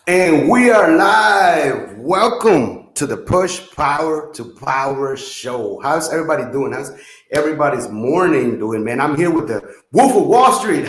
And we are live. Welcome to the Push Power to Power show. How's everybody doing? How's everybody's morning doing, man? I'm here with the Wolf of Wall Street,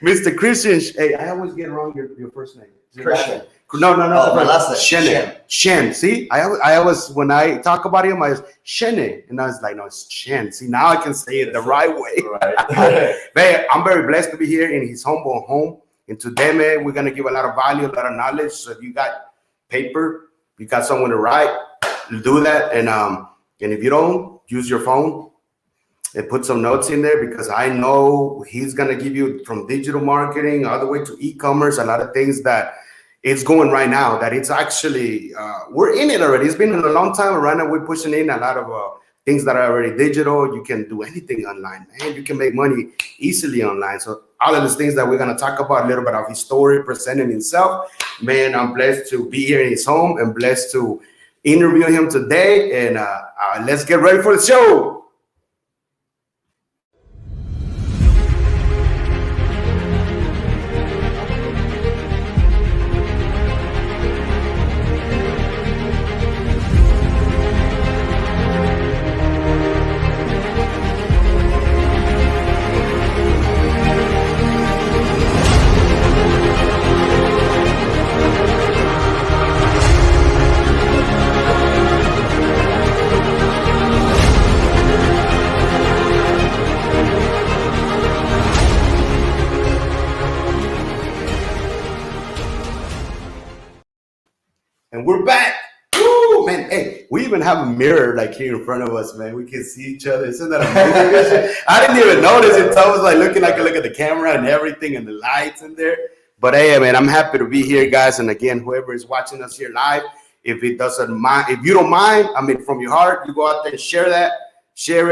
Mr. Christian. Hey, I always get wrong your first name. Christian. No. Oh, my last name. Cheñe. See, I always, when I talk about him, I was Cheñe. And I was like, no, it's Cheñe. See, now I can say it the right way. Right. Man, I'm very blessed to be here in his humble home. And today, man, we're going to give a lot of value, a lot of knowledge. So if you got paper, you got someone to write, do that. And if you don't, use your phone and put some notes in there, because I know he's going to give you from digital marketing all the way to e-commerce, a lot of things that it's going right now, that it's actually, we're in it already. It's been in a long time. And right now we're pushing in a lot of things that are already digital. You can do anything online, man. You can make money easily online. So all of these things that we're going to talk about, a little bit of his story, presenting himself. Man, I'm blessed to be here in his home and blessed to interview him today. And let's get ready for the show. And we're back. Woo, man. Hey, we even have a mirror like here in front of us, man. We can see each other. Isn't that amazing? I didn't even notice it. So I was like looking, I could look at the camera and everything and the lights in there. But hey, man, I'm happy to be here, guys. And again, whoever is watching us here live, if it doesn't mind, if you don't mind, I mean, from your heart, you go out there and share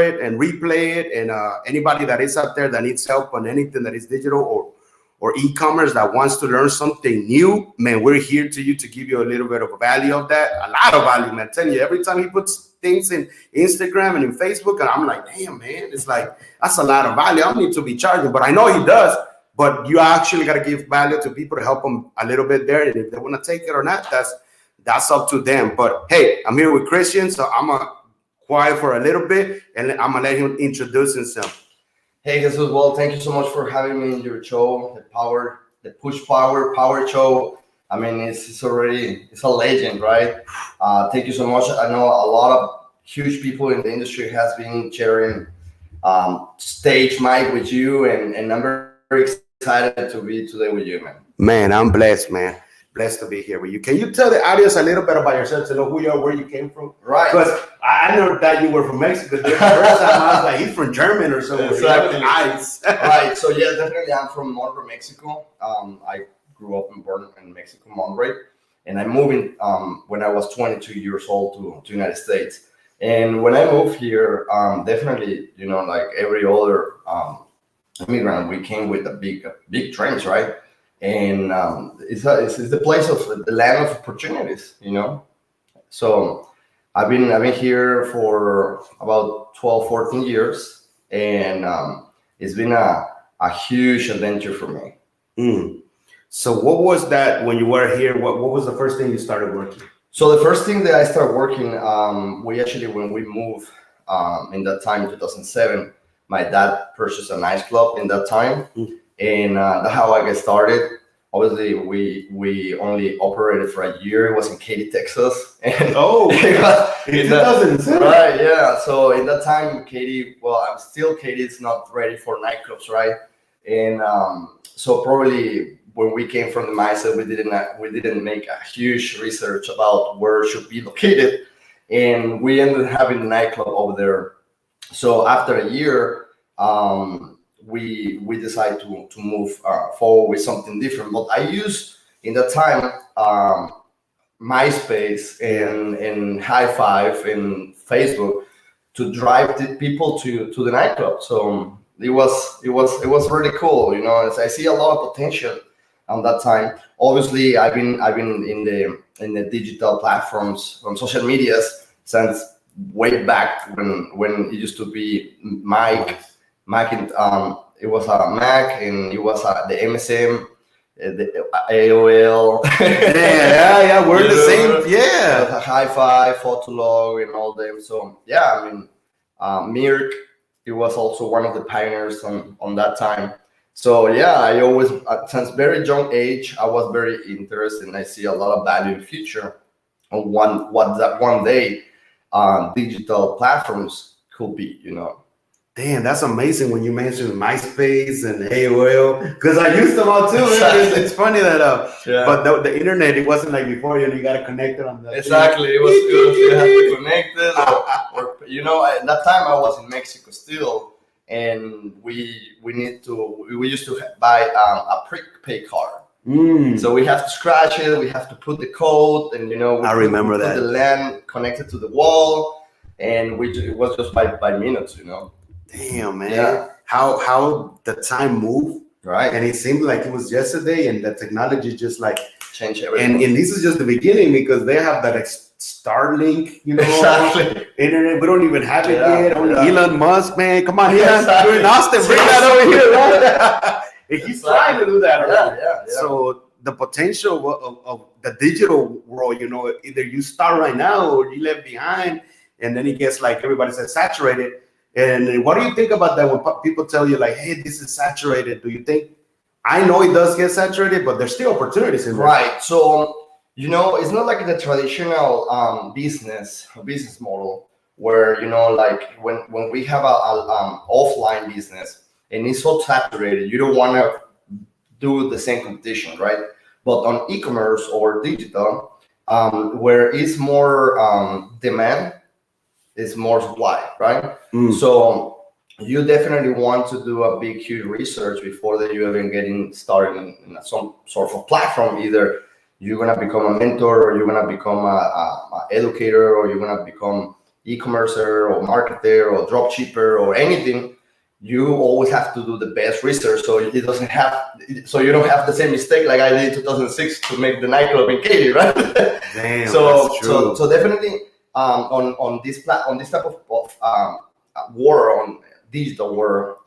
it and replay it. And anybody that is out there that needs help on anything that is digital or e-commerce that wants to learn something new, man, we're here to give you a little bit of value of that, a lot of value, man. I'm telling you, every time he puts things in Instagram and in Facebook, and I'm like, damn, man, it's like, that's a lot of value. I don't need to be charging, but I know he does. But you actually got to give value to people to help them a little bit there. And if they want to take it or not, that's up to them. But hey, I'm here with Christian, so I'm going to quiet for a little bit, and I'm going to let him introduce himself. Hey, Jesus, well, thank you so much for having me in your show, the Push Power show. I mean, it's a legend, right? Thank you so much. I know a lot of huge people in the industry has been sharing stage mic with you, and I'm very excited to be today with you, man. Man, I'm blessed, man. Blessed to be here with you. Can you tell the audience a little bit about yourself to know who you are, where you came from? Right. Because I never thought you were from Mexico. The first time I was like, he's from German or something. Exactly. Nice. Right. So yeah, definitely I'm from Monterrey, Mexico. I grew up and born in Mexico, Monterrey. And I moved in when I was 22 years old to United States. And when I moved here, definitely, like every other immigrant, we came with a big dreams, right? And it's the place of the land of opportunities, So I've been here for about 12, 14 years, and it's been a huge adventure for me. So what was that when you were here? What was the first thing you started working? So the first thing that I started working, when we moved in that time, 2007, my dad purchased a nightclub in that time. And that's how I got started. Obviously, we only operated for a year. It was in Katy, Texas. And in 2007. Right, yeah. So in that time, Katy is not ready for nightclubs, right? And so probably when we came from the mindset, we didn't make a huge research about where it should be located, and we ended up having the nightclub over there. So after a year, we decided to move forward with something different. But I used in that time MySpace and High Five and Facebook to drive the people to the nightclub. So it was really cool. I see a lot of potential on that time. Obviously, I've been in the digital platforms on social medias since way back when it used to be Mac and it was a Mac, and it was the MSM, the AOL. Yeah, we're the same. Yeah, Hi-Fi, Photolog, and all them. So yeah, I mean, Mirk, he was also one of the pioneers on that time. So yeah, I always, since very young age, I was very interested, and I see a lot of value in the future on one day digital platforms could be, damn, that's amazing when you mentioned MySpace and AOL, because I used them all too. Man. It's funny that but the internet, it wasn't like before. You got to connect it on the exactly. It was you have to connect it, or at that time I was in Mexico still, and we used to buy a prepaid card. So we have to scratch it, we have to put the code, and I remember that the LAN connected to the wall, and it was just by minutes. Damn, man. Yeah. How the time moved, right? And it seemed like it was yesterday, and the technology just like changed everything. And this is just the beginning, because they have that Starlink, exactly. internet. We don't even have it yet. Only Elon Musk, man. Come on, Elon. Exactly. You're in Austin. Bring that over here, right? He's trying to do that. Right? Yeah. So the potential of the digital world, either you start right now or you left behind, and then it gets like everybody says saturated. And what do you think about that when people tell you like, hey, this is saturated? Do you think, I know it does get saturated, but there's still opportunities in there. Right. So, it's not like the traditional business model where, like when we have a offline business and it's so saturated, you don't want to do the same competition, right? But on e-commerce or digital, where it's more demand, it's more supply, right? So you definitely want to do a big, huge research before that you even getting started in some sort of platform. Either you're gonna become a mentor, or you're gonna become a educator, or you're gonna become e-commercer or marketer or drop shipper or anything. You always have to do the best research, so you don't have the same mistake like I did in 2006 to make the nightclub in Katy, right? Damn, that's true. So definitely on this type of war, on digital war,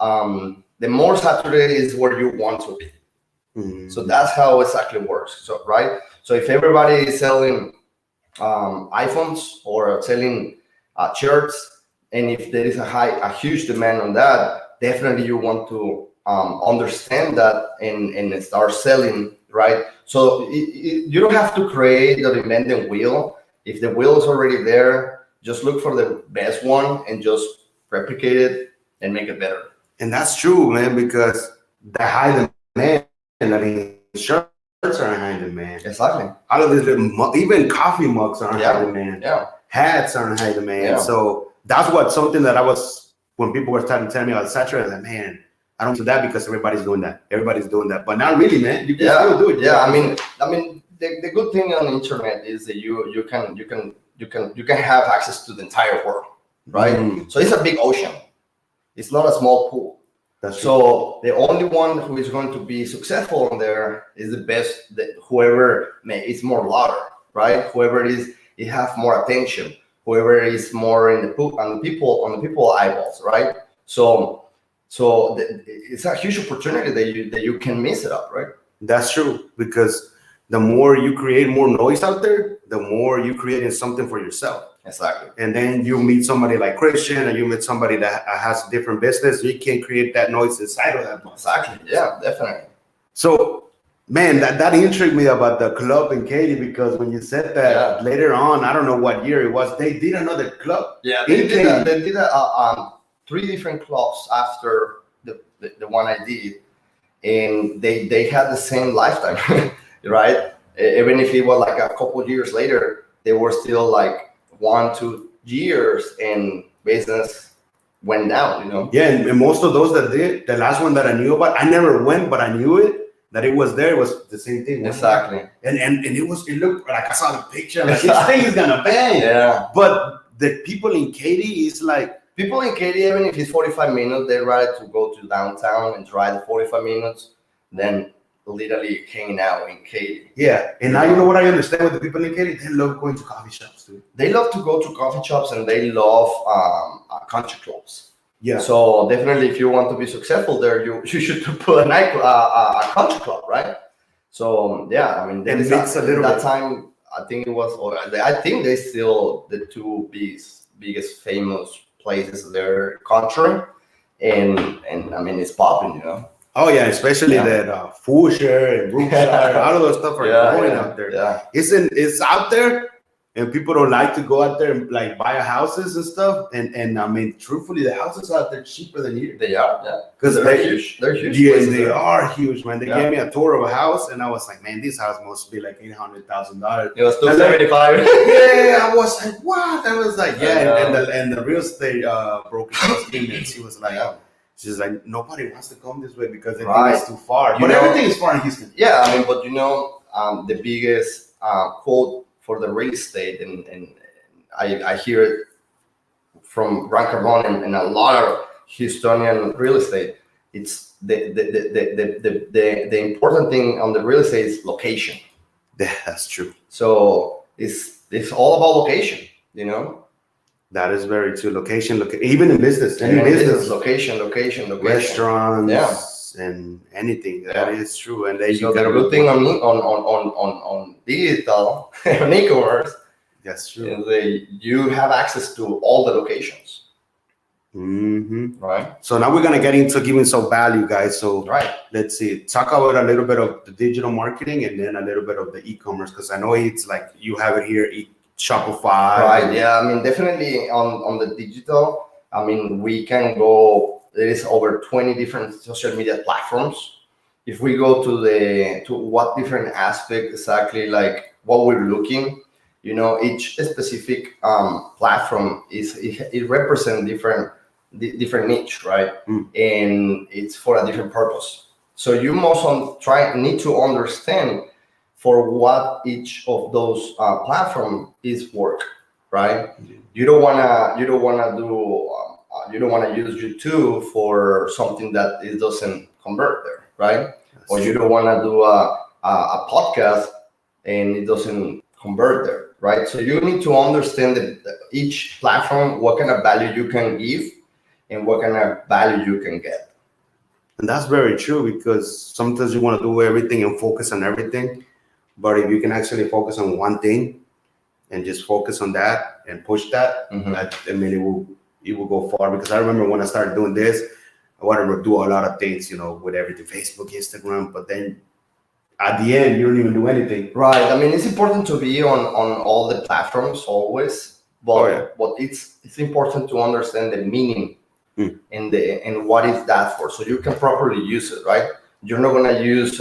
the more saturated is where you want to be. So that's how exactly works. So right. So if everybody is selling iPhones or selling shirts, and if there is a huge demand on that, definitely you want to understand that and start selling, right? So you don't have to create the reinvent the wheel. If the wheel is already there, just look for the best one and just replicate it and make it better. And that's true, man, because the high demand, shirts are in high demand. Exactly. All of this, even coffee mugs are in high demand. Yeah. Hats are in high demand. Yeah. So that's something that I was, when people were starting to tell me about saturated, like, man, I don't do that because everybody's doing that. Everybody's doing that. But not really, man. You can still do it. Yeah, I mean, the good thing on the internet is that you can have access to the entire world, right? So it's a big ocean. It's not a small pool. That's so true. The only one who is going to be successful on there is the best. Whoever is more louder, right? Whoever it have more attention. Whoever is more in on the people eyeballs, right? So it's a huge opportunity that you can miss it up, right? That's true, because the more you create more noise out there, the more you creating something for yourself. Exactly. And then you meet somebody like Christian, and you meet somebody that has a different business. You can create that noise inside of that. Exactly. Yeah, definitely. So, man, that intrigued me about the club in Katy, because when you said that later on, I don't know what year it was, they did another club. Yeah, they did 3 different clubs after the one I did, and they had the same lifetime, right? Even if it was like a couple of years later, they were still like 1-2 years, and business went down. Yeah, and most of those that did, the last one that I knew about, I never went, but I knew that it was there. It was the same thing. Exactly. And it looked like, I saw the picture, like, this thing is gonna bang. Yeah. But the people in Katy is like, people in Katy, even if it's 45 minutes, they rather to go to downtown and drive the 45 minutes than literally hanging out in Katy. Yeah, and now you know what I understand with the people in Katy? They love going to coffee shops too. They love to go to coffee shops, and they love country clubs. Yeah. So definitely, if you want to be successful there, you should put a country club, right? So yeah, I mean, there And is mix a little that bit. time. I think it was, or I think they still the two biggest famous places their country, and I mean it's popping, you know. Oh yeah, especially that Fulshire and Brookshire, all of those stuff are going out there. Yeah. It's out there, and people don't like to go out there and like buy houses and stuff. And I mean, truthfully, the houses out there cheaper than here. They are, yeah, Because they're huge. They're huge. Yeah, places they there. are huge, man. They Yeah. gave me a tour of a house, and I was like, man, this house must be like $800,000. It was $275. Yeah, I was like, what? I was like, yeah, I and the real estate broker was in it. She was like, she's like, nobody wants to come this way because they think it's too far. But everything is far in Houston. Yeah, I mean, but you know, the biggest quote for the real estate, and I hear it from Grant Cardone and a lot of Houstonian real estate. It's the important thing on the real estate is location. Yeah, that's true. So it's all about location, you know. That is very true. Location, even in business, Any business, location, restaurants, and anything. That is true. And then so the good thing on digital on e-commerce, that's true. is you have access to all the locations. Mm-hmm. Right. So now we're gonna get into giving some value, guys. So right. Let's see. Talk about a little bit of the digital marketing and then a little bit of the e-commerce, because I know it's like you have it here, Shopify. Right. Yeah. I mean, definitely on the digital. I mean, we can go. There is over 20 different social media platforms. If we go to what different aspect exactly, like what we're looking, you know, each specific platform it represents different niche, right? And it's for a different purpose. So you must need to understand for what each of those platform is work, right? You don't wanna use YouTube for something that it doesn't convert there, right? Or you don't wanna do a podcast and it doesn't convert there, right? So you need to understand that each platform, what kind of value you can give and what kind of value you can get. And that's very true, because sometimes you want to do everything and focus on everything. But if you can actually focus on one thing and just focus on that and push that, I mean, it will go far. Because I remember when I started doing this, I wanted to do a lot of things, you know, with everything, Facebook, Instagram, but then at the end, you don't even do anything. Right. I mean, it's important to be on all the platforms always, but it's important to understand the meaning and what is that for, so you can properly use it, right? You're not gonna use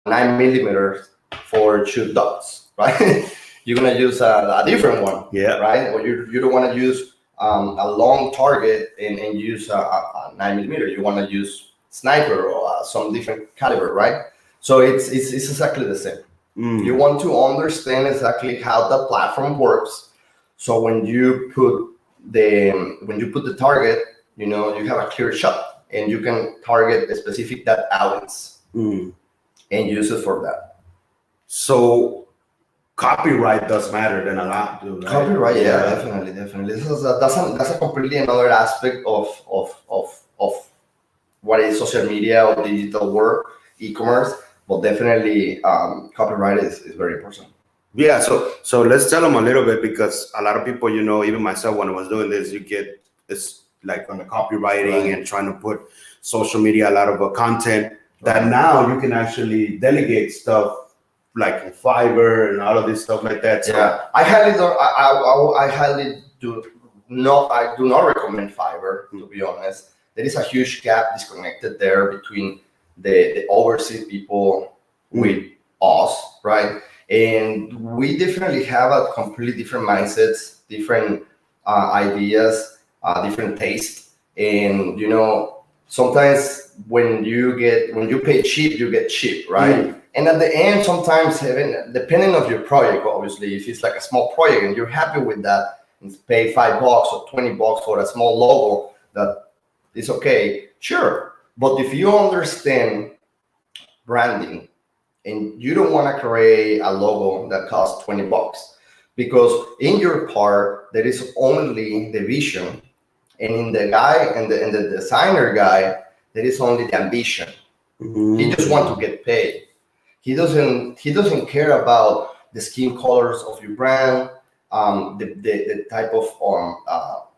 9mm for shoot dots, right? You're gonna use a different one, right? Or you don't want to use a long target and use a 9mm. You want to use sniper or some different caliber, right? So it's exactly the same. You want to understand exactly how that platform works. So when you put the target, you know, you have a clear shot and you can target a specific that audience and use it for that. So copyright does matter then a lot, too, right? Copyright, definitely. That's a completely another aspect of what is social media or digital work, e-commerce, but definitely copyright is very important. Yeah, so let's tell them a little bit, because a lot of people, you know, even myself, when I was doing this, you get this like on the copywriting and trying to put social media, a lot of content that now you can actually delegate stuff like Fiverr and all of this stuff like that. So I do not recommend Fiverr, to be honest. There is a huge gap disconnected there between the overseas people with us, right? And we definitely have a completely different mindsets, different ideas, different taste. And you know, sometimes when you pay cheap, you get cheap, right? And at the end, sometimes even depending on your project, obviously, if it's like a small project and you're happy with that, and pay $5 or $20 for a small logo, that is okay, sure. But if you understand branding, and you don't want to create a logo that costs $20, because in your part there is only the vision, and in the guy and the designer guy there is only the ambition. He just wants to get paid. He doesn't care about the skin colors of your brand, the type of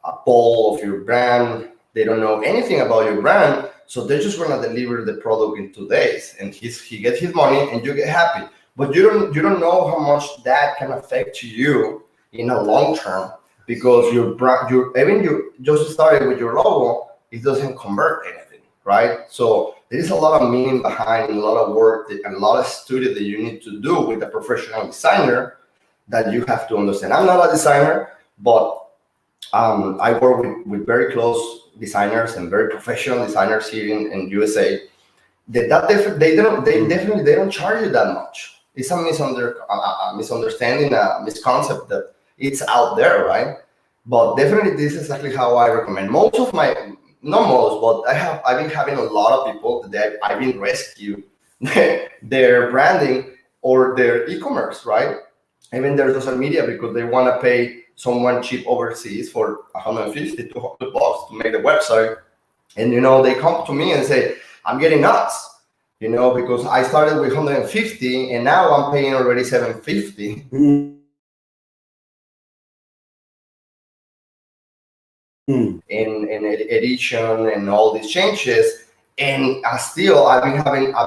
a ball of your brand. They don't know anything about your brand, so they're just gonna deliver the product in 2 days, and he gets his money, and you get happy. But you don't know how much that can affect you in a long term, because your brand, even you just started with your logo, it doesn't convert anything, right? So there is a lot of meaning behind, a lot of work and a lot of study that you need to do with a professional designer that you have to understand. I'm not a designer, but I work with very close designers and very professional designers here in USA. They definitely don't charge you that much. It's a misunderstanding, a misconcept that it's out there, right? But definitely, this is exactly how I recommend. Most of my, not most, but I've been having a lot of people that I've been rescue their branding or their e-commerce, right? Even their social media, because they want to pay someone cheap overseas for 150 to $200 to make the website, and they come to me and say, I'm getting nuts, because I started with 150 and now I'm paying already 750. In edition and all these changes, and I've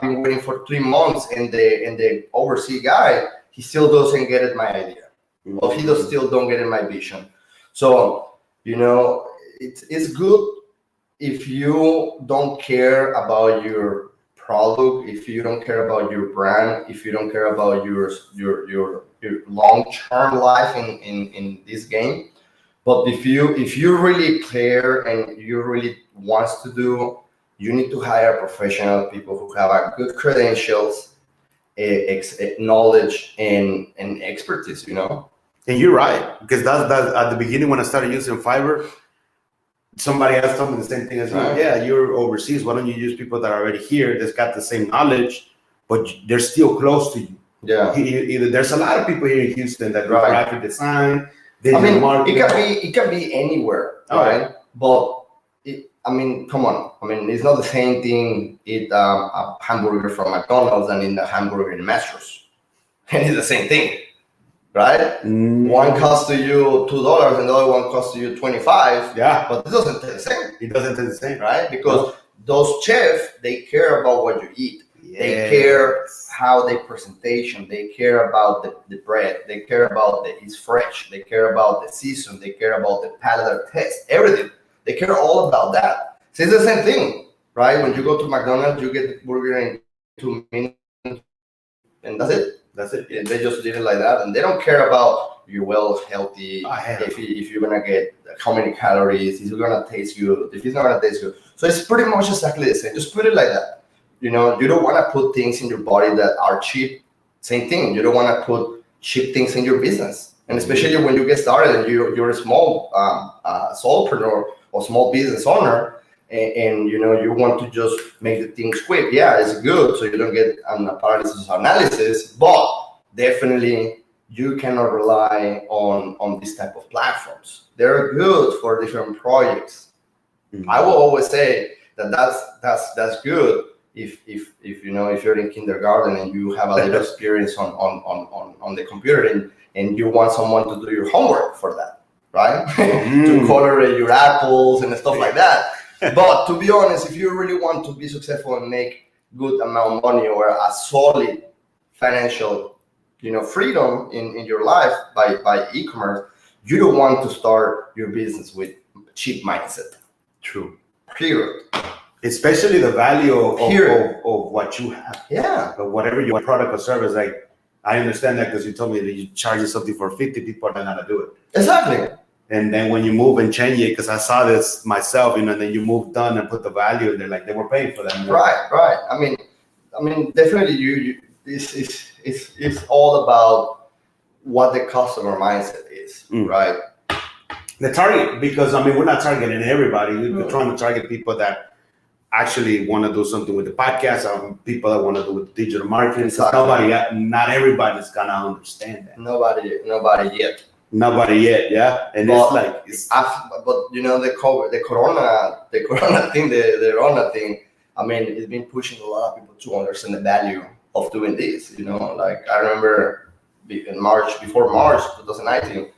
been waiting for 3 months, and the overseas guy, he still doesn't get it my idea, or he still don't get it my vision. So it's good if you don't care about your product, if you don't care about your brand, if you don't care about your long-term life in this game. But if you really care and you really wants to do, you need to hire professional people who have a good credentials, knowledge, and expertise. And you're right, because that's at the beginning when I started using Fiverr, somebody else told me the same thing as you. Right. Yeah, you're overseas. Why don't you use people that are already here that's got the same knowledge, but they're still close to you? Yeah. There's a lot of people here in Houston that do graphic design. It can be anywhere, right? But come on. It's not the same thing eat a hamburger from McDonald's and in a hamburger in Mastro's. And it's the same thing, right? One costs to you $2 and the other one costs to you $25. Yeah. But it doesn't taste the same. It doesn't taste the same. Right? Because those chefs, they care about what you eat. Yes. They care how they presentation. They care about the bread. They care about that it's fresh. They care about the season. They care about the palate test. Everything. They care all about that. So it's the same thing, right? When you go to McDonald's, you get the burger in 2 minutes, and that's it. That's it. Yeah, they just did it like that, and they don't care about your healthy. If you're gonna get how many calories, if it's gonna taste good, if it's not gonna taste good. So it's pretty much exactly the same. Just put it like that. You don't want to put things in your body that are cheap. Same thing. You don't want to put cheap things in your business, and especially when you get started and you're a small solopreneur or small business owner, and you want to just make the things quick. Yeah, it's good, so you don't get a paralysis analysis, but definitely you cannot rely on this type of platforms. They're good for different projects. Mm-hmm. I will always say that's good if you're in kindergarten and you have a little experience on the computer and you want someone to do your homework for that, right? To color your apples and stuff like that. But to be honest, if you really want to be successful and make good amount of money or a solid financial, freedom in your life by e-commerce, you don't want to start your business with cheap mindset. True. Period. Especially the value of what you have. Yeah. But whatever your product or service, like I understand that because you told me that you charge something for 50 people are not gonna do it. Exactly. And then when you move and change it, because I saw this myself, and then you moved on and put the value, and they're like they were paying for that. Right. I mean, definitely it's all about what the customer mindset is, right? The target, because we're not targeting everybody. We're trying to target people that actually want to do something with the podcast, or people that want to do with digital marketing. Exactly. Not everybody's gonna understand that. Nobody yet. Nobody yet, yeah. And but the corona thing, the Rona thing. I mean, it's been pushing a lot of people to understand the value of doing this. Like I remember before March 2019,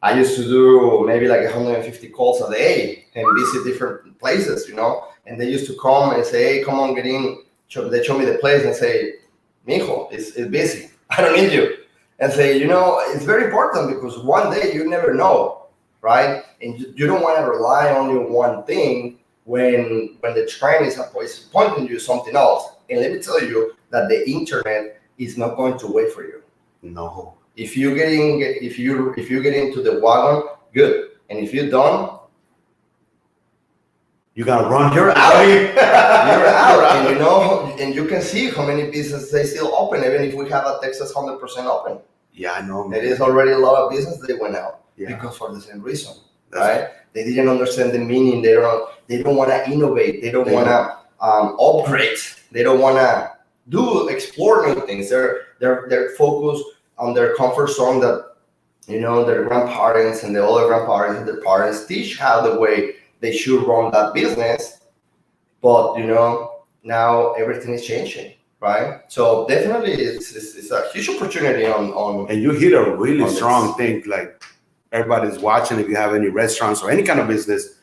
I used to do maybe like 150 calls a day and visit different places, and they used to come and say, hey, come on, get in. They show me the place and say, mijo, it's busy. I don't need you. And say, it's very important because one day you never know, right? And you don't want to rely on one thing when the trend is pointing you something else. And let me tell you that the internet is not going to wait for you. No. If you get into the wagon, good. And if you don't, you gotta run. You're out. You're out. And you can see how many businesses they still open, even if we have a Texas 100% open. Yeah, I know. There is already a lot of business that went out because for the same reason, right? They didn't understand the meaning. They don't want to innovate. They don't want to upgrade. They don't want to explore new things. They're focused on their comfort zone that their grandparents and the older grandparents and their parents teach how the way they should run that business. But now everything is changing. Right, so definitely it's a huge opportunity on. And you hit a really strong thing. Like everybody's watching. If you have any restaurants or any kind of business,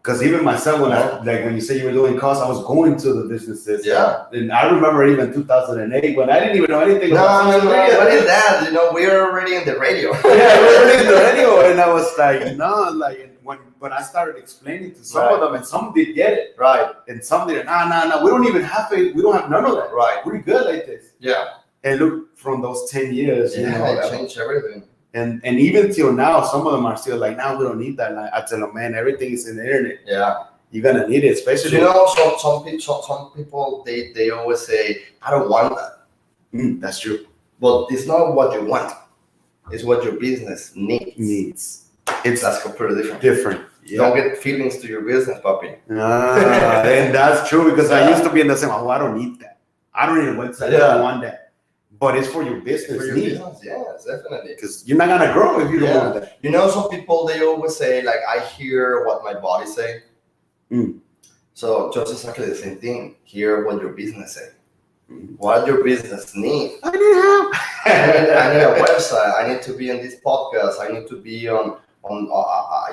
because even myself, when you say you were doing costs, I was going to the businesses. Yeah, and I remember even 2008 when I didn't even know anything. No. What is that? We're already in the radio. Yeah, we're already in the radio, and I was like, no, like when I started explaining to some of them, and some did get it, right, and some did. No, we don't even have it. We don't have none of that. Right, we're good like this. Yeah, and look, from those 10 years, it changed everything. And even till now, some of them are still like, we don't need that. Like, I tell them, man, everything is in the internet. Yeah, you're gonna need it, especially. Some people they always say, I don't want that. That's true. But it's not what you want; it's what your business needs. That's completely different. Yeah. Don't get feelings to your business, puppy. And that's true because I used to be in the same. Oh, I don't need that. I don't need a website. I don't want that. But it's for your business. Yes, definitely. Because you're not gonna grow if you don't want that. Some people they always say like, I hear what my body say. So just exactly the same thing. Hear what your business say. What your business need. I need a website. I need to be on this podcast. I need to be on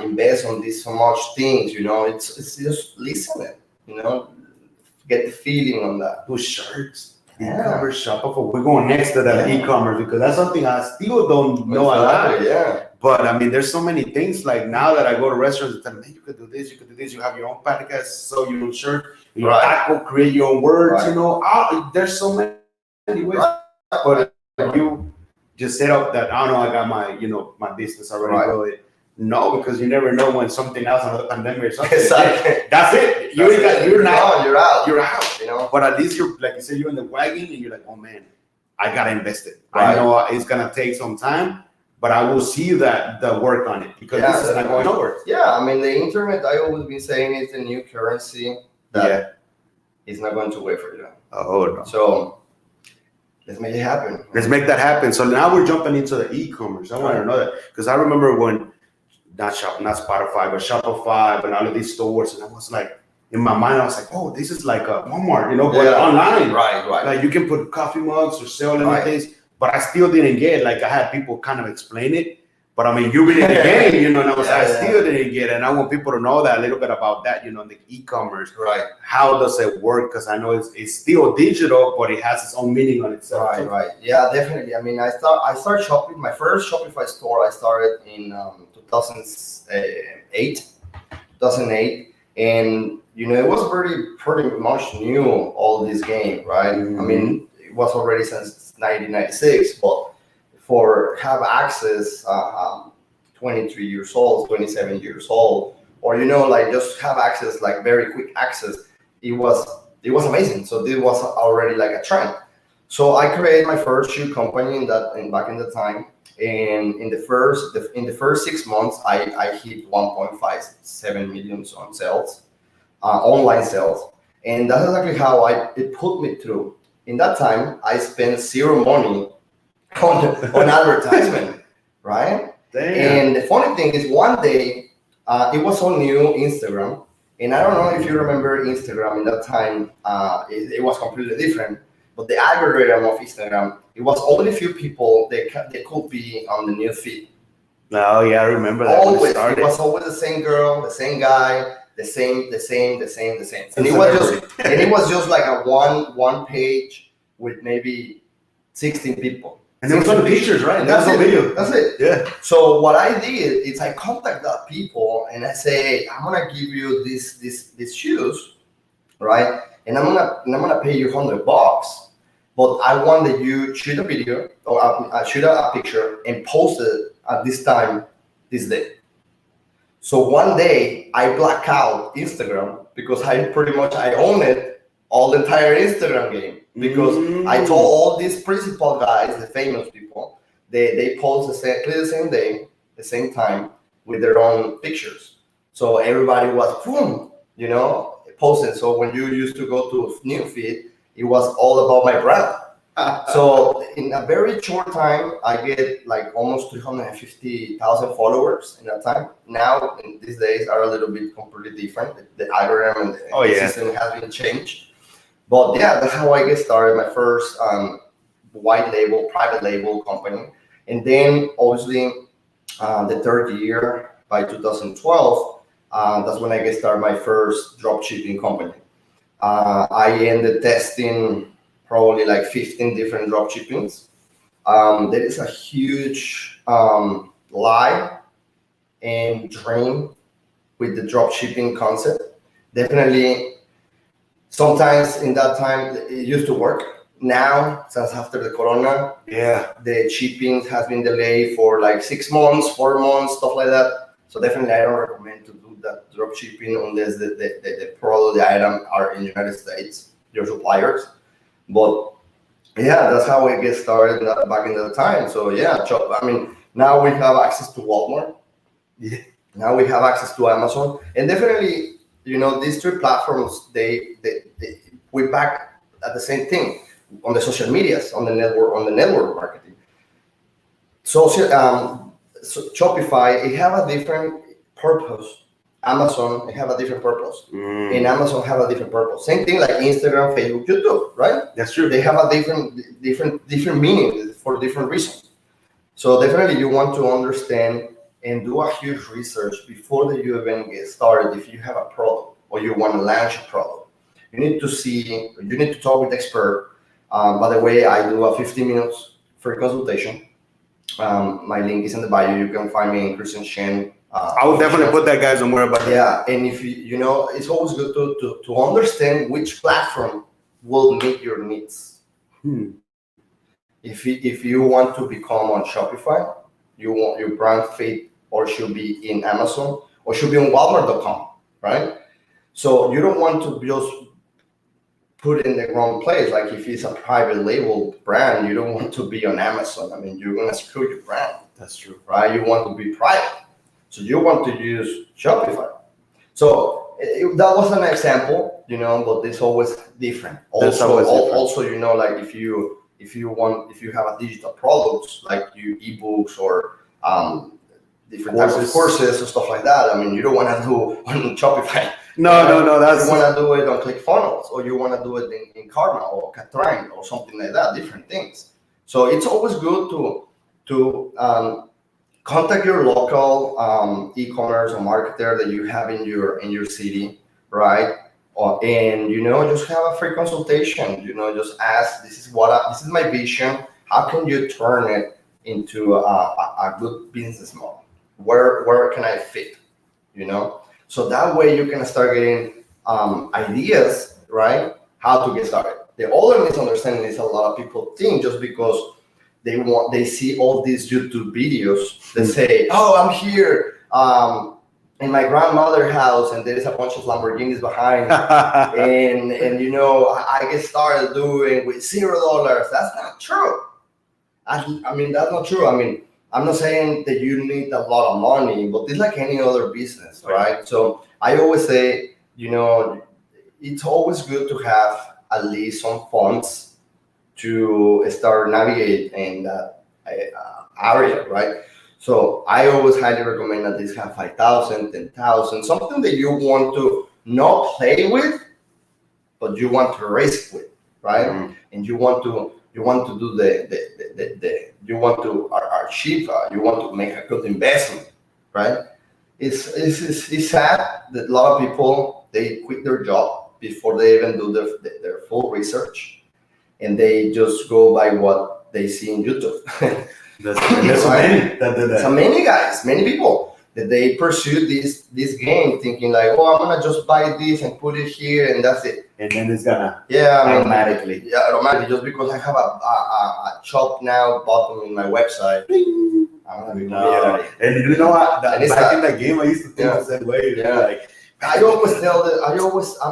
invest on this so much things. It's just listening. Get the feeling on that. Those shirts. E-commerce Shopify. We're going next to that e-commerce because that's something I still don't know a lot. Yeah. But I mean, there's so many things. Like now that I go to restaurants and tell them, hey, you could do this, you could do this. You have your own podcast, sell your own shirt, your taco, create your own words. There's so many ways. But you just set up that I got my my business already going. No, because you never know when something else, another pandemic or something. Exactly. That's it. You're out. You're out. But at least you're, like you said, you're in the wagon and you're like, oh man, I gotta invest it. Right. I know it's gonna take some time, but I will see the work on it because this is not going nowhere. Yeah, I mean the internet. I always been saying it's a new currency that is not going to wait for you. Oh no. So let's make it happen. Let's make that happen. So now we're jumping into the e-commerce. I want to know that because I remember when. Not Spotify, but Shopify, and all of these stores, and I was like, in my mind, I was like, oh, this is like a Walmart, but online. Right. Like you can put coffee mugs or sell things, but I still didn't get it. Like I had people kind of explain it, but I mean, you've been in the game, and I still didn't get it. And I want people to know that a little bit about that, the e-commerce. Right. How does it work? Because I know it's still digital, but it has its own meaning on itself. Right. Yeah, definitely. I mean, I started shopping. My first Shopify store I started in 2008, and it was pretty much new, all this game, right? Mm-hmm. I mean, it was already since 1996, but for have access 23 years old, 27 years old, or just have access, like very quick access, it was amazing. So this was already like a trend. So I created my first shoe company back in the time. And in the first 6 months, I hit 1.57 million on sales, online sales, and that's exactly how it put me through. In that time, I spent zero money on advertisement, right? Damn. And the funny thing is, one day, it was so new Instagram, And I don't know if you remember Instagram in that time, it was completely different. But the algorithm of Instagram, it was only few people they could be on the news feed. Oh yeah, I remember that. Always, it was always the same girl, the same guy, the same. And it was just like a one page with maybe 16 people. And there was no pictures, right? And that's no video. That's it. Yeah. So what I did is I contact that people and I say, hey, I'm gonna give you these shoes, right? And I'm gonna pay you $100, but I want that you shoot a video or shoot a picture and post it at this time, this day. So one day I black out Instagram because I pretty much I own it, all the entire Instagram game. Because I told all these principal guys, the famous people, they post the same day, the same time with their own pictures. So everybody was boom, posting. So when you used to go to new feed, it was all about my brand. So in a very short time, I get like almost 350,000 followers in that time. Now, in these days, are a little bit completely different. The algorithm and the system has been changed. But yeah, that's how I get started. My first white label, private label company. And then obviously the third year, by 2012, that's when I get started my first drop shipping company. I ended testing probably like 15 different drop shippings. There is a huge lie and dream with the drop shipping concept. Definitely, sometimes in that time it used to work. Now, since after the corona, the shipping has been delayed for like 6 months, 4 months, stuff like that. So definitely I don't recommend to do that drop shipping unless the product, the item are in the United States, your suppliers. But yeah, that's how we get started back in the time. So yeah, now we have access to Walmart. Yeah. Now we have access to Amazon, and definitely, these three platforms, we back at the same thing on the social medias, on the network marketing. Shopify, it have a different purpose. Amazon, they have a different purpose. And Amazon have a different purpose. Same thing like Instagram, Facebook, YouTube, right? That's true. They have a different meaning for different reasons. So definitely you want to understand and do a huge research before you even get started. If you have a product or you want to launch a product, you need to talk with expert. By the way, I do a 15 minutes free consultation. My link is in the bio. You can find me in Christian Cheñe. I will definitely put that, guys, somewhere about that. Yeah, and if it's always good to understand which platform will meet your needs. If you want to become on Shopify, you want your brand fit or should be in Amazon or should be on Walmart.com, right? So you don't want to just put it in the wrong place. Like if it's a private label brand, you don't want to be on Amazon. I mean, you're gonna screw your brand. That's true, right? You want to be private. So you want to use Shopify. So that was an example, but it's always different. Also, like if you have a digital products like ebooks or different types of courses or stuff like that. I mean, you don't want to do on Shopify. No. You want to do it on ClickFunnels, or you want to do it in Karma or Katrine or something like that. Different things. So it's always good to contact your local e-commerce or marketer that you have in your city, right? And just have a free consultation. Just ask. This is my vision. How can you turn it into a good business model? Where can I fit? So that way you can start getting ideas, right? How to get started. The other misunderstanding is a lot of people think just because they see all these YouTube videos that say, oh, I'm here in my grandmother's house and there is a bunch of Lamborghinis behind and I get started doing with $0. That's not true. I mean, that's not true. I mean, I'm not saying that you need a lot of money, but it's like any other business, right? So I always say, it's always good to have at least some funds to start navigate in that area, right? So I always highly recommend at least have 5,000, 10,000, something that you want not play with, but you want to risk with, right? And you want to do you want to achieve, you want to make a good investment, right? It's sad that a lot of people, they quit their job before they even do their full research, and they just go by what they see in YouTube. There's right? So many people that they pursue this game thinking like, oh, I'm gonna just buy this and put it here and that's it. And then it's gonna automatically just because I have a shop now button in my website. I'm gonna be millionaire. And you know what? Back in that game, I used to think the same way. Yeah. Like, I'm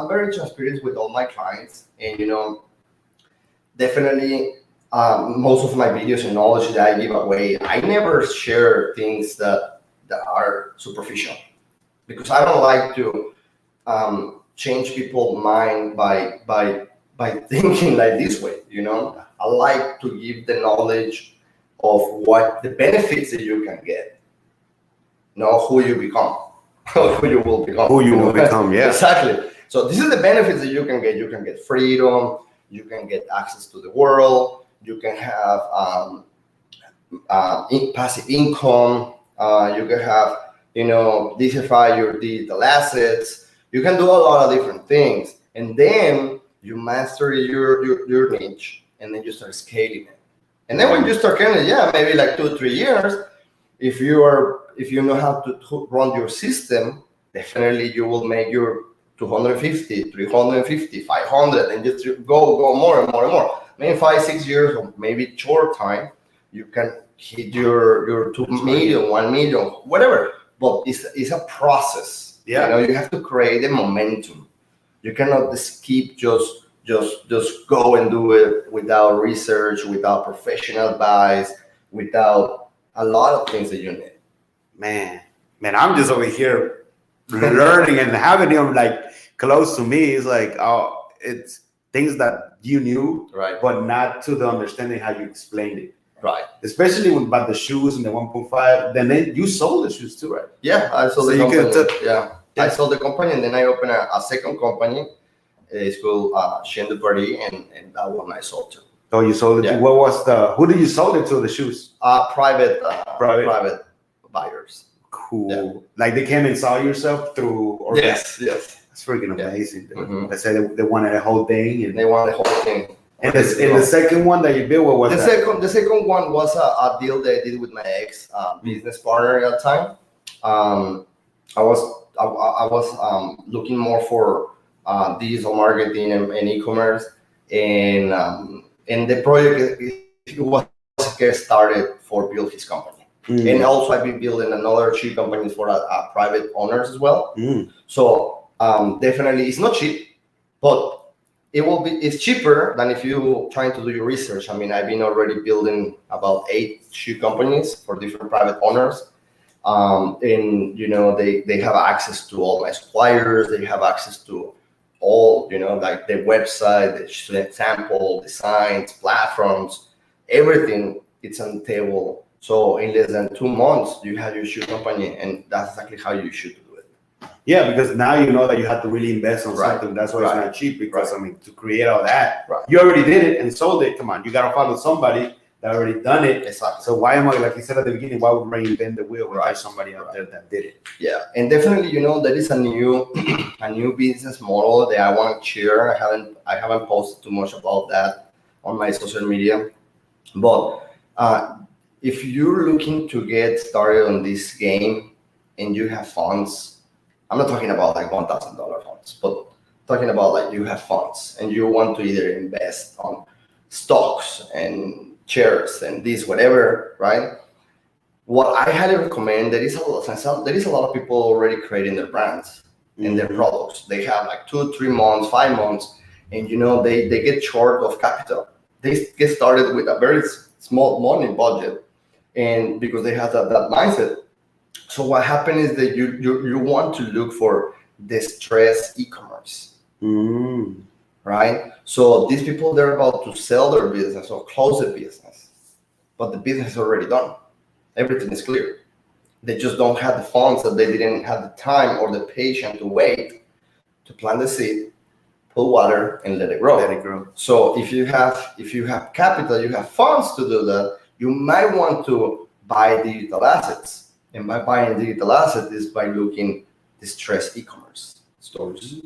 very transparent with all my clients, and definitely most of my videos and knowledge that I give away, I never share things that are superficial, because I don't like to change people's mind by thinking like this way. I like to give the knowledge of what the benefits that you can get, not who you become, who you will become. Who you will become, yeah. Exactly. So this is the benefits that you can get. You can get freedom. You can get access to the world. You can have passive income. You can have, diversify your digital assets. You can do a lot of different things, and then you master your niche, and then you start scaling it. And then when you start scaling it, maybe like 2-3 years, if you know how to run your system, definitely you will make your 250, 350, 500, and just go more and more and more. Maybe 5-6 years, or maybe short time, you can hit your 2 million, 1 million, whatever. But it's a process. Yeah. You have to create a momentum. You cannot just keep just go and do it without research, without professional advice, without a lot of things that you need. Man, I'm just over here learning and having him like close to me. It's like, it's things that you knew, right? But not to the understanding how you explained it, right? Especially about the shoes and the 1.5. Then you sold the shoes too, right? Yeah, I sold the company. I sold the company, and then I opened a second company. It's called Cheñe, and that one I sold to. Oh, you sold it to? What was who did you sold it to, the shoes? Private buyers. Cool. Yeah. Like they came and saw yourself through Ortiz? Yes. That's freaking amazing. Mm-hmm. They said they wanted the whole thing. They wanted the whole thing. And the second one that you built, what was that? The second one was a deal that I did with my ex business partner at the time. I was looking more for digital marketing and e-commerce, and the project was started for build his company. And also I've been building another 2 companies for private owners as well. So definitely it's not cheap, but it's cheaper than if you trying to do your research. I mean, I've been already building about 8 shoe companies for different private owners. And they have access to all my suppliers. They have access to all, like the website, the sample, designs, platforms, everything. It's on the table. So in less than 2 months, you have your shoe company, and that's exactly how you should do it. Yeah, because now you know that you have to really invest on something. That's why it's not cheap. Because I mean, to create all that, you already did it and sold it. Come on, you gotta follow somebody that already done it. Exactly. So why am I, like you said at the beginning, why would reinvent the wheel when there's somebody out there that did it? Yeah, and definitely, there is a new business model that I want to share. I haven't posted too much about that on my social media, but if you're looking to get started on this game and you have funds, I'm not talking about like $1,000 funds, but talking about like you have funds and you want to either invest on stocks and shares and this, whatever, right? What I highly recommend, there is a lot of people already creating their brands and their products. They have like 2, 3 months, 5 months, and they get short of capital. They get started with a very small money budget, and because they have that mindset. So what happens is that you want to look for distressed e-commerce, right? So these people, they're about to sell their business or close the business, but the business is already done. Everything is clear. They just don't have the funds, that they didn't have the time or the patience to wait to plant the seed, put water, and let it grow. Let it grow. So if you have capital, you have funds to do that, you might want to buy digital assets. And by buying digital assets is by looking distressed e-commerce stores.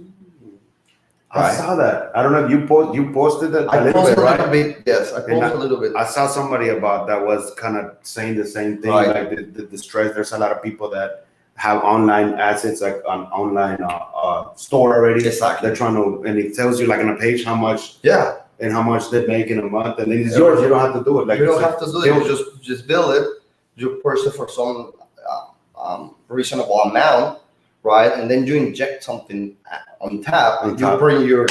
I saw that. I don't know if you posted that. I posted a little bit. Yes, I posted a little bit. I saw somebody about that was kind of saying the same thing, right. like the stress. There's a lot of people that have online assets, like an online store already. Exactly. They're trying to, and it tells you like on a page how much. Yeah. And how much they make in a month, and then it's yours. You don't have to do it. Like you don't have to do it. You just build it. You purchase for some reasonable amount, right? And then you inject something on top. You bring your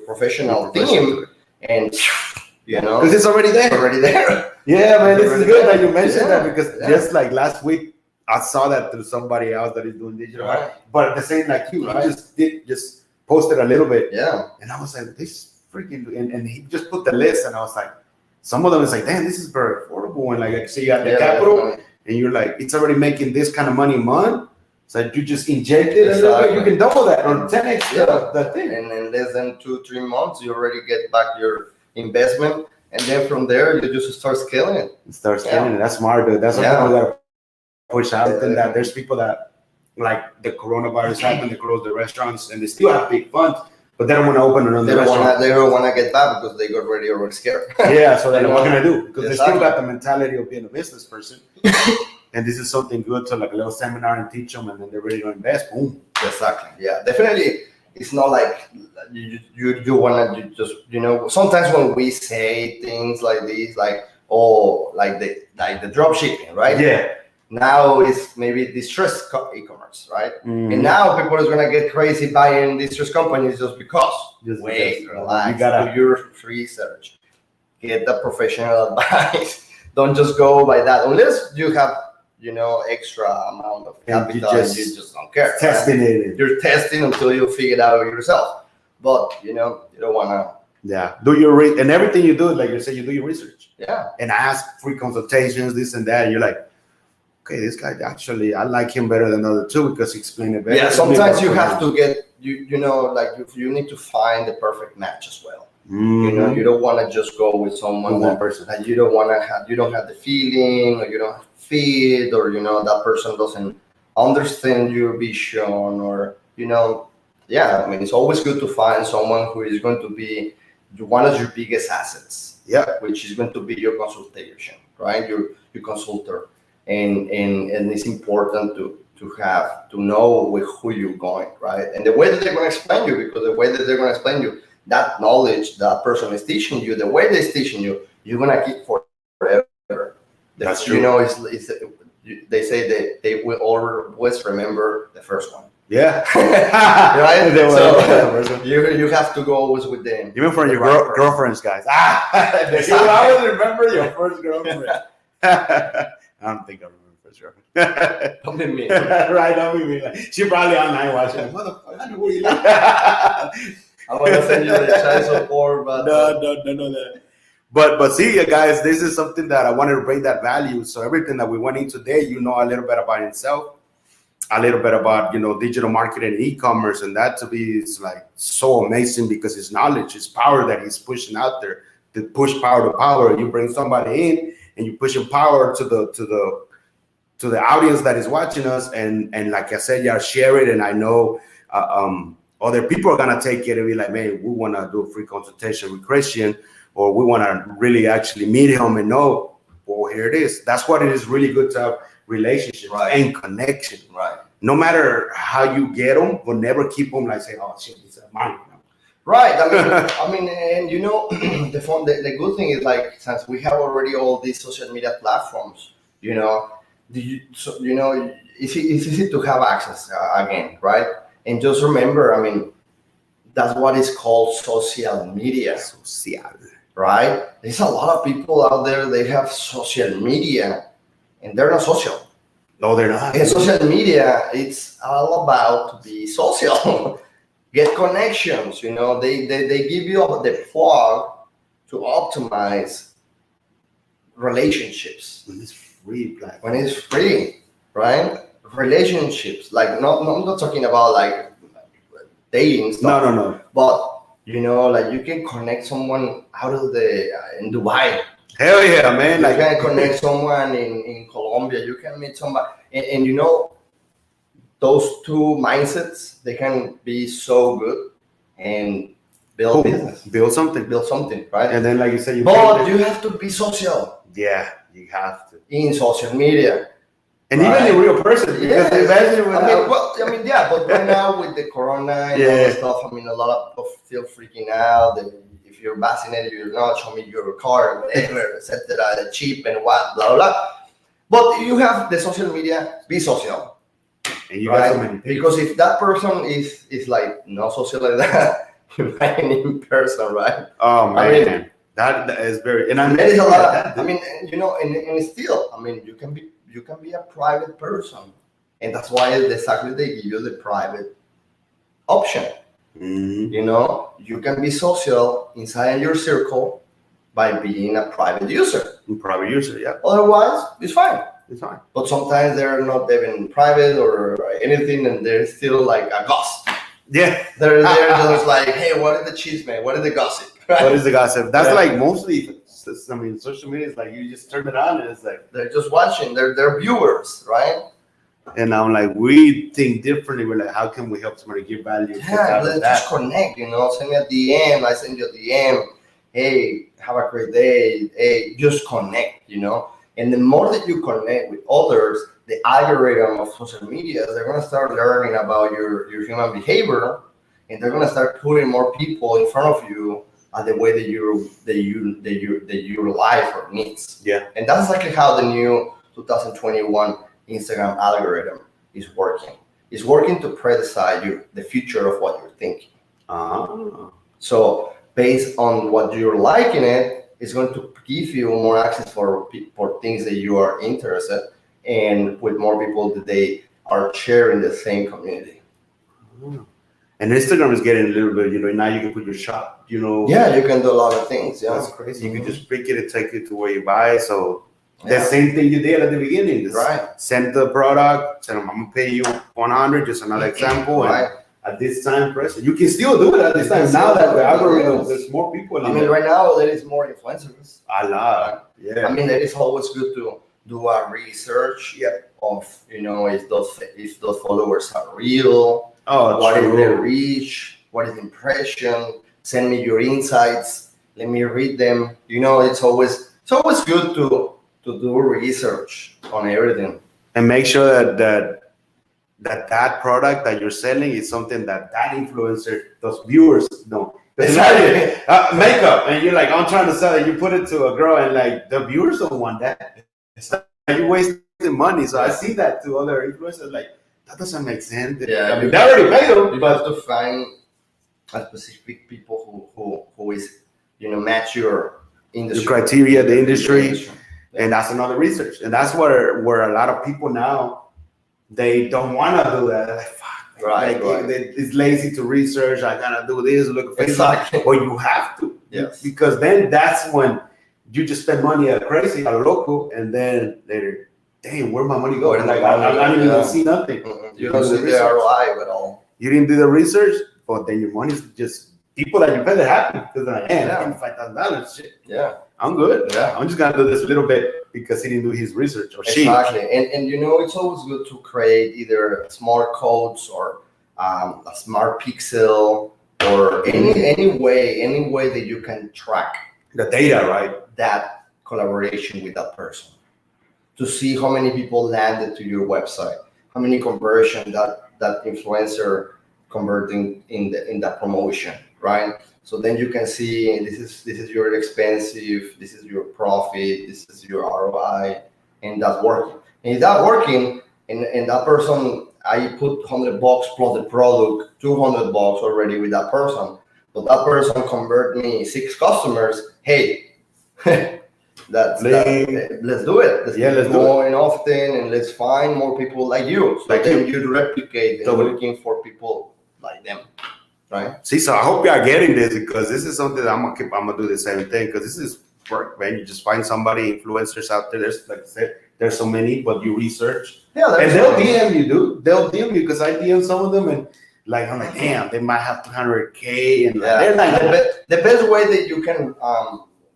professional team, and because it's already there. It's already there. Yeah, man, this is good that you mentioned that, because just like last week, I saw that through somebody else that is doing digital, right? But the same like you, right? just posted a little bit, and I was like, this freaking, and he just put the list, and I was like, some of them is like, damn, this is very affordable, and like, so you got the capital, and you're like, it's already making this kind of money a month. So you just inject it, and you can double that or 10x that thing. And in less than 2-3 months, you already get back your investment, and then from there you just start scaling it. That's smart, dude. That's something we gotta push out. And that there's people that, like, the coronavirus happened, they closed the restaurants, and they still have big funds, but they don't want to open another restaurant. They don't want to get back because they got already scared. Yeah, so then what can I do? Because they still got the mentality of being a business person. And this is something good to like a little seminar and teach them, and then they're ready to invest. Boom. Exactly. Yeah, definitely. It's not like you want to just, sometimes when we say things like this, like the drop shipping, right? Yeah. Now it's maybe distressed e-commerce, right? And now people is gonna get crazy buying distressed companies just because. Relax, do your research, get the professional advice. Don't just go by that unless you have extra amount of capital and you just don't care. Testing it. You're testing until you figure it out yourself. But you don't wanna. Yeah, do your and everything you do, like you say, you do your research. Yeah. And ask free consultations, this and that. And you're like, okay, this guy actually, I like him better than the other two because he explained it better. Yeah, sometimes you have to get you need to find the perfect match as well. Mm-hmm. You don't want to just go with someone that you don't want to have. You don't have the feeling, or you don't fit, or that person doesn't understand your vision, or Yeah, I mean, it's always good to find someone who is going to be one of your biggest assets. Yeah, which is going to be your consultation, right? Your consultor, and it's important to know with who you're going, right? And the way that they're going to explain you, because the way that they're going to explain you, that knowledge that person is teaching you, the way they're teaching you, you're going to keep forever. That's true. They say that they will always remember the first one. Yeah. Right? So you have to go always with them. Even for your girlfriends, guys. You always remember your first girlfriend. I don't think I remember first girlfriend. Don't be me. Right, don't be me. Like, she probably online watching. Motherfucker, I know who you like. I want to send you the child support, but no, that. But see, guys, this is something that I wanted to bring that value. So everything that we went in today, a little bit about himself, a little bit about digital marketing and e-commerce, and that to me is like so amazing because his knowledge, his power that he's pushing out there, to push power to power. You bring somebody in and you push power to the audience that is watching us, and like I said, y'all share it, and I know other people are gonna take it and be like, man, we want to do a free consultation with Christian, or we want to really actually meet him and know, well, here it is. That's what it is really good to have relationships and connection. Right. No matter how you get them, but never keep them like say, oh shit, it's mine. Right. I mean, and the good thing is, like, since we have already all these social media platforms, it's easy to have access again, right? And just remember, I mean, that's what is called social media. Right? There's a lot of people out there, they have social media and they're not social. No, they're not. And social media, it's all about to be social. Get connections, they give you the plug to optimize relationships. When it's free, when it's free, right? Relationships, like I'm not talking about like dating stuff. No. But you know, like you can connect someone out of the in Dubai. Hell yeah, man! You Like can connect someone in Colombia. You can meet somebody, and you know, those two mindsets, they can be so good and build business, build something, right? And then, like you said, you have to be social. Yeah, you have to in social media, and even a real person. Because but right now with the corona and all that stuff, I mean, a lot of people still freaking out. And if you're vaccinated, you're not. Show me your card, whatever, etc. Cheap and what, blah blah. But you have the social media. Be social. And you got so many people. Because if that person is like not social like that, you find an in person, right? Oh man, I mean, that is very. And I mean, there is a lot. I mean, you know, and still, I mean, you can be a private person, and that's why exactly they give you the private option. Mm-hmm. You know, you can be social inside your circle by being a private user. Yeah. Otherwise, it's fine. It's fine. But sometimes they're not even private or anything, and they're still like a ghost. Yeah. They're just like, hey, what is the cheese, man? What is the gossip? Right? What is the gossip? That's like mostly, I mean, social media is like you just turn it on and it's like they're just watching. They're viewers, right? And I'm like, we think differently. We're like, how can we help somebody give value? Yeah, let's just connect. You know, send me a DM. I send you a DM. Hey, have a great day. Hey, just connect. You know. And the more that you connect with others, the algorithm of social media, they're going to start learning about your human behavior, and they're going to start putting more people in front of you at the way that your life or needs. Yeah. And that's exactly how the new 2021 Instagram algorithm is working. It's working to predecide the future of what you're thinking. So based on what you're liking it's going to give you more access for things that you are interested in, with more people that they are sharing the same community. And Instagram is getting a little bit, you know, now you can put your shop, you know. Yeah, you can do a lot of things. Yeah, that's crazy. You can just pick it and take it to where you buy. So the same thing you did at the beginning. Just send the product, tell them I'm gonna pay you 100, just another example. Right. And at this time, press it. You can still do it at this time. Now that the algorithm, there's more people. I mean, right now there is more influencers. A lot. Yeah. I mean, it is always good to do a research of, you know, if those followers are real. What is their reach? What is the impression? Send me your insights. Let me read them. You know, it's always good to do research on everything and make sure that product that you're selling is something that influencer, those viewers know. Makeup, and you're like, I'm trying to sell it. You put it to a girl, and like the viewers don't want that. You're wasting money. So I see that to other influencers, like that doesn't make sense. Yeah, I mean, they already paid them. You have to find a specific people who is, you know, match your industry, your criteria, the industry. And that's another research. And that's where a lot of people now, they don't want to do that. They're like, fuck. Right. It's lazy to research. I got to do this, look at Facebook. Or you have to. Yes. Because then that's when you just spend money at crazy, at local, and then later, dang, where'd my money go? Like, I didn't even see nothing. You don't see the ROI at all. You didn't do the research, but then your money's just people that you pay, they're happy because they're like, man, I can $5,000. Shit. Yeah. I'm good. Yeah. I'm just gonna do this little bit because he didn't do his research or she. Exactly. And you know, it's always good to create either smart codes or a smart pixel or any way that you can track the data, right? That collaboration with that person, to see how many people landed to your website, how many conversion that influencer converting in that promotion, right? So then you can see this is your expensive, this is your profit, this is your ROI, and that's working. And if that's working, and that person, I put $100 plus the product, $200 already with that person, but that person convert me 6 customers. Hey, let's do it. Let's do more often, and let's find more people like you. So then you replicate, and we're looking for people like them. Right. See, so I hope y'all getting this, because this is something that I'm gonna do the same thing, because this is work, man. You just find somebody, influencers out there. There's, like I said, there's so many, but you research. Yeah, and they'll DM you, dude. They'll DM you, because I DM some of them, and Like I'm like, damn, they might have 200K, and Yeah. they're like The best way that you can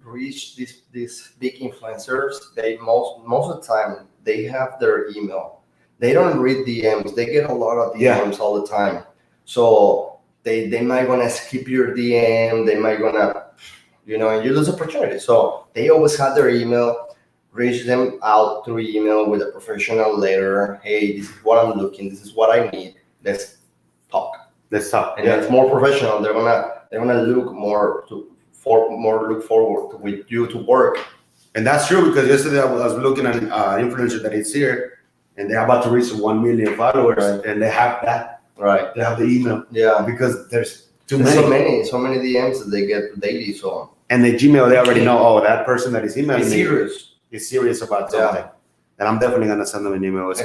reach these big influencers, they most of the time they have their email. They don't read DMs. They get a lot of DMs all the time. So they might gonna skip your DM. They might gonna, and you lose opportunity. So they always have their email. Reach them out through email with a professional letter. Hey, this is what I'm looking. This is what I need. Let's talk. And it's more professional. They're gonna look more look forward with you to work. And that's true, because yesterday I was looking at an influencer that is here, and they're about to reach 1 million followers, and they have that. Right. They have the email. Yeah. Because there's too many. So many DMs that they get daily. So. And the Gmail, they already know. That person that is emailing is serious about something. Yeah. And I'm definitely gonna send them an email. It's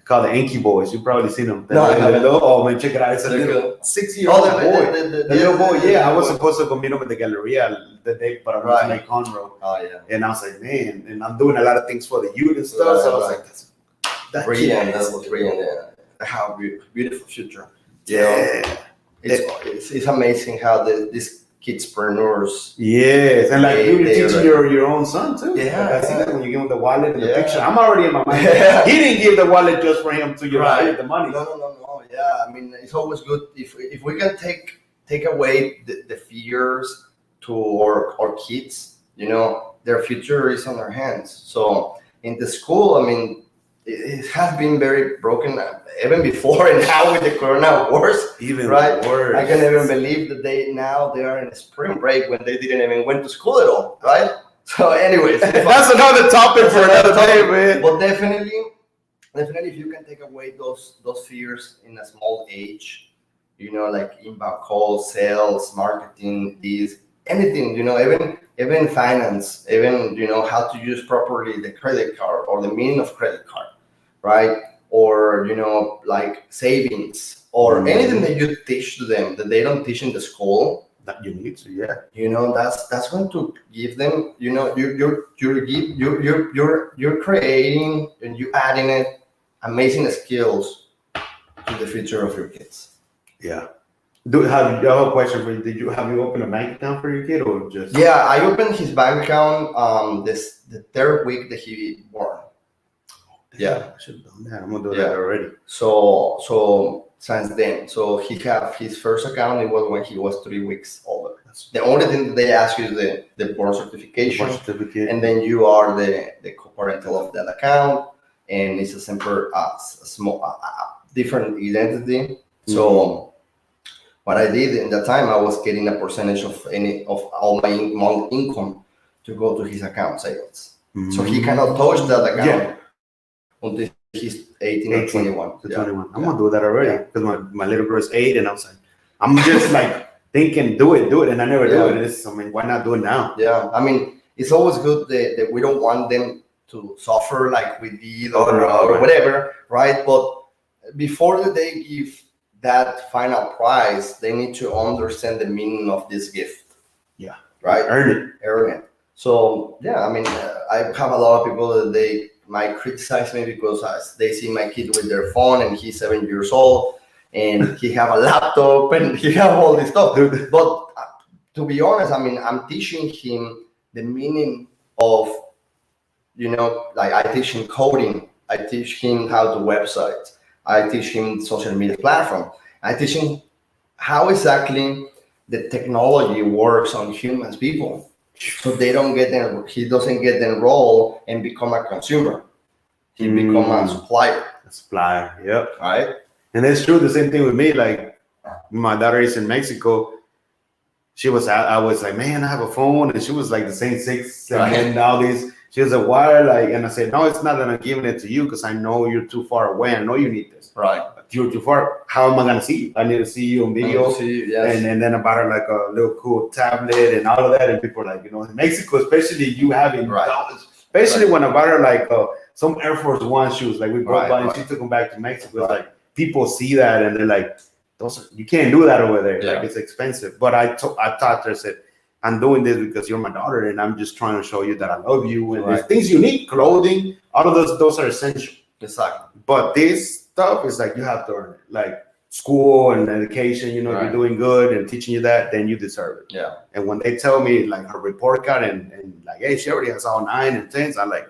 called the Inky Boys. You've probably seen them. Oh man, check it out. It's a little 6-year-old boy. The little boy. Yeah, I was supposed to go meet him at the Galleria the day, but I went to make Conroe. Oh yeah. And I was like, man, and I'm doing a lot of things for the youth and stuff. So I was like, that's brilliant. That was brilliant. Yeah. How beautiful future. Yeah. It's amazing how these kidpreneurs. Yes, and like you're teaching your own son too. Yeah, like I see that when you give him the wallet and the picture. I'm already in my mind. He didn't give the wallet just for him to the money. No. Yeah, I mean it's always good if we can take away the fears to our kids. Their future is on their hands. So in the school, I mean, it has been very broken even before, and now with the corona worse. Even right? worse. I can't even believe that they are in a spring break when they didn't even went to school at all, right? So, anyways, that's another topic for another day, man. But definitely, if you can take away those fears in a small age, like inbound calls, sales, marketing, anything, even finance, even how to use properly the credit card or the meaning of credit card, right? Or like savings or anything that you teach to them that they don't teach in the school. That you need to, that's going to give them, you're creating and you adding it amazing skills to the future of your kids. Yeah. I have a question for you. Have you opened a bank account for your kid or just? Yeah, I opened his bank account the third week that he born. Yeah, I should have done that. I'm gonna do that already. So since then, so he have his first account. It was when he was 3 weeks older. The only thing that they ask you is the born certification, and then you are the co-parental of that account, and it's a simple, small, different identity. So. What I did in that time, I was getting a percentage of all my income to go to his account savings. Mm-hmm. So he cannot touch that account until he's 18 or 21. To 21. I'm gonna do that already because my little girl is 8, and I was like, I'm just like thinking, do it, and I never do it. Why not do it now? Yeah, I mean, it's always good that we don't want them to suffer like we did or whatever, right? But before they give that final prize, they need to understand the meaning of this gift. Yeah. Right? Earn it. So, I mean, I have a lot of people that they might criticize me because they see my kid with their phone and he's 7 years old and he have a laptop and he have all this stuff. But to be honest, I mean, I'm teaching him the meaning of, like I teach him coding. I teach him how to website. I teach him social media platform. I teach him how exactly the technology works on humans, people, so he doesn't get enrolled and become a consumer. He become a supplier. Yep. Right. And it's true. The same thing with me. Like my daughter is in Mexico. I was like, man, I have a phone, and she was like the same 6, 7, and all these. She was like, why? And I said, no, it's not that I'm giving it to you because I know you're too far away. I know you need this. Right. But you're too far. How am I going to see you? I need to see you on video. And then I bought her like a little cool tablet and all of that. And people are like, in Mexico, especially you having especially when I bought her like some Air Force One shoes. Like we brought by and she took them back to Mexico. It's like people see that and they're like, you can't do that over there. Like it's expensive. But I taught her, I said, I'm doing this because you're my daughter, and I'm just trying to show you that I love you. And there's things you need, clothing, all of those are essential. Exactly. But this stuff is like you have to earn it. Like school and education, you know, if Right. you're doing good and teaching you that, then you deserve it. Yeah. And when they tell me like her report card and like, hey, she already has all 9 and 10s, I'm like,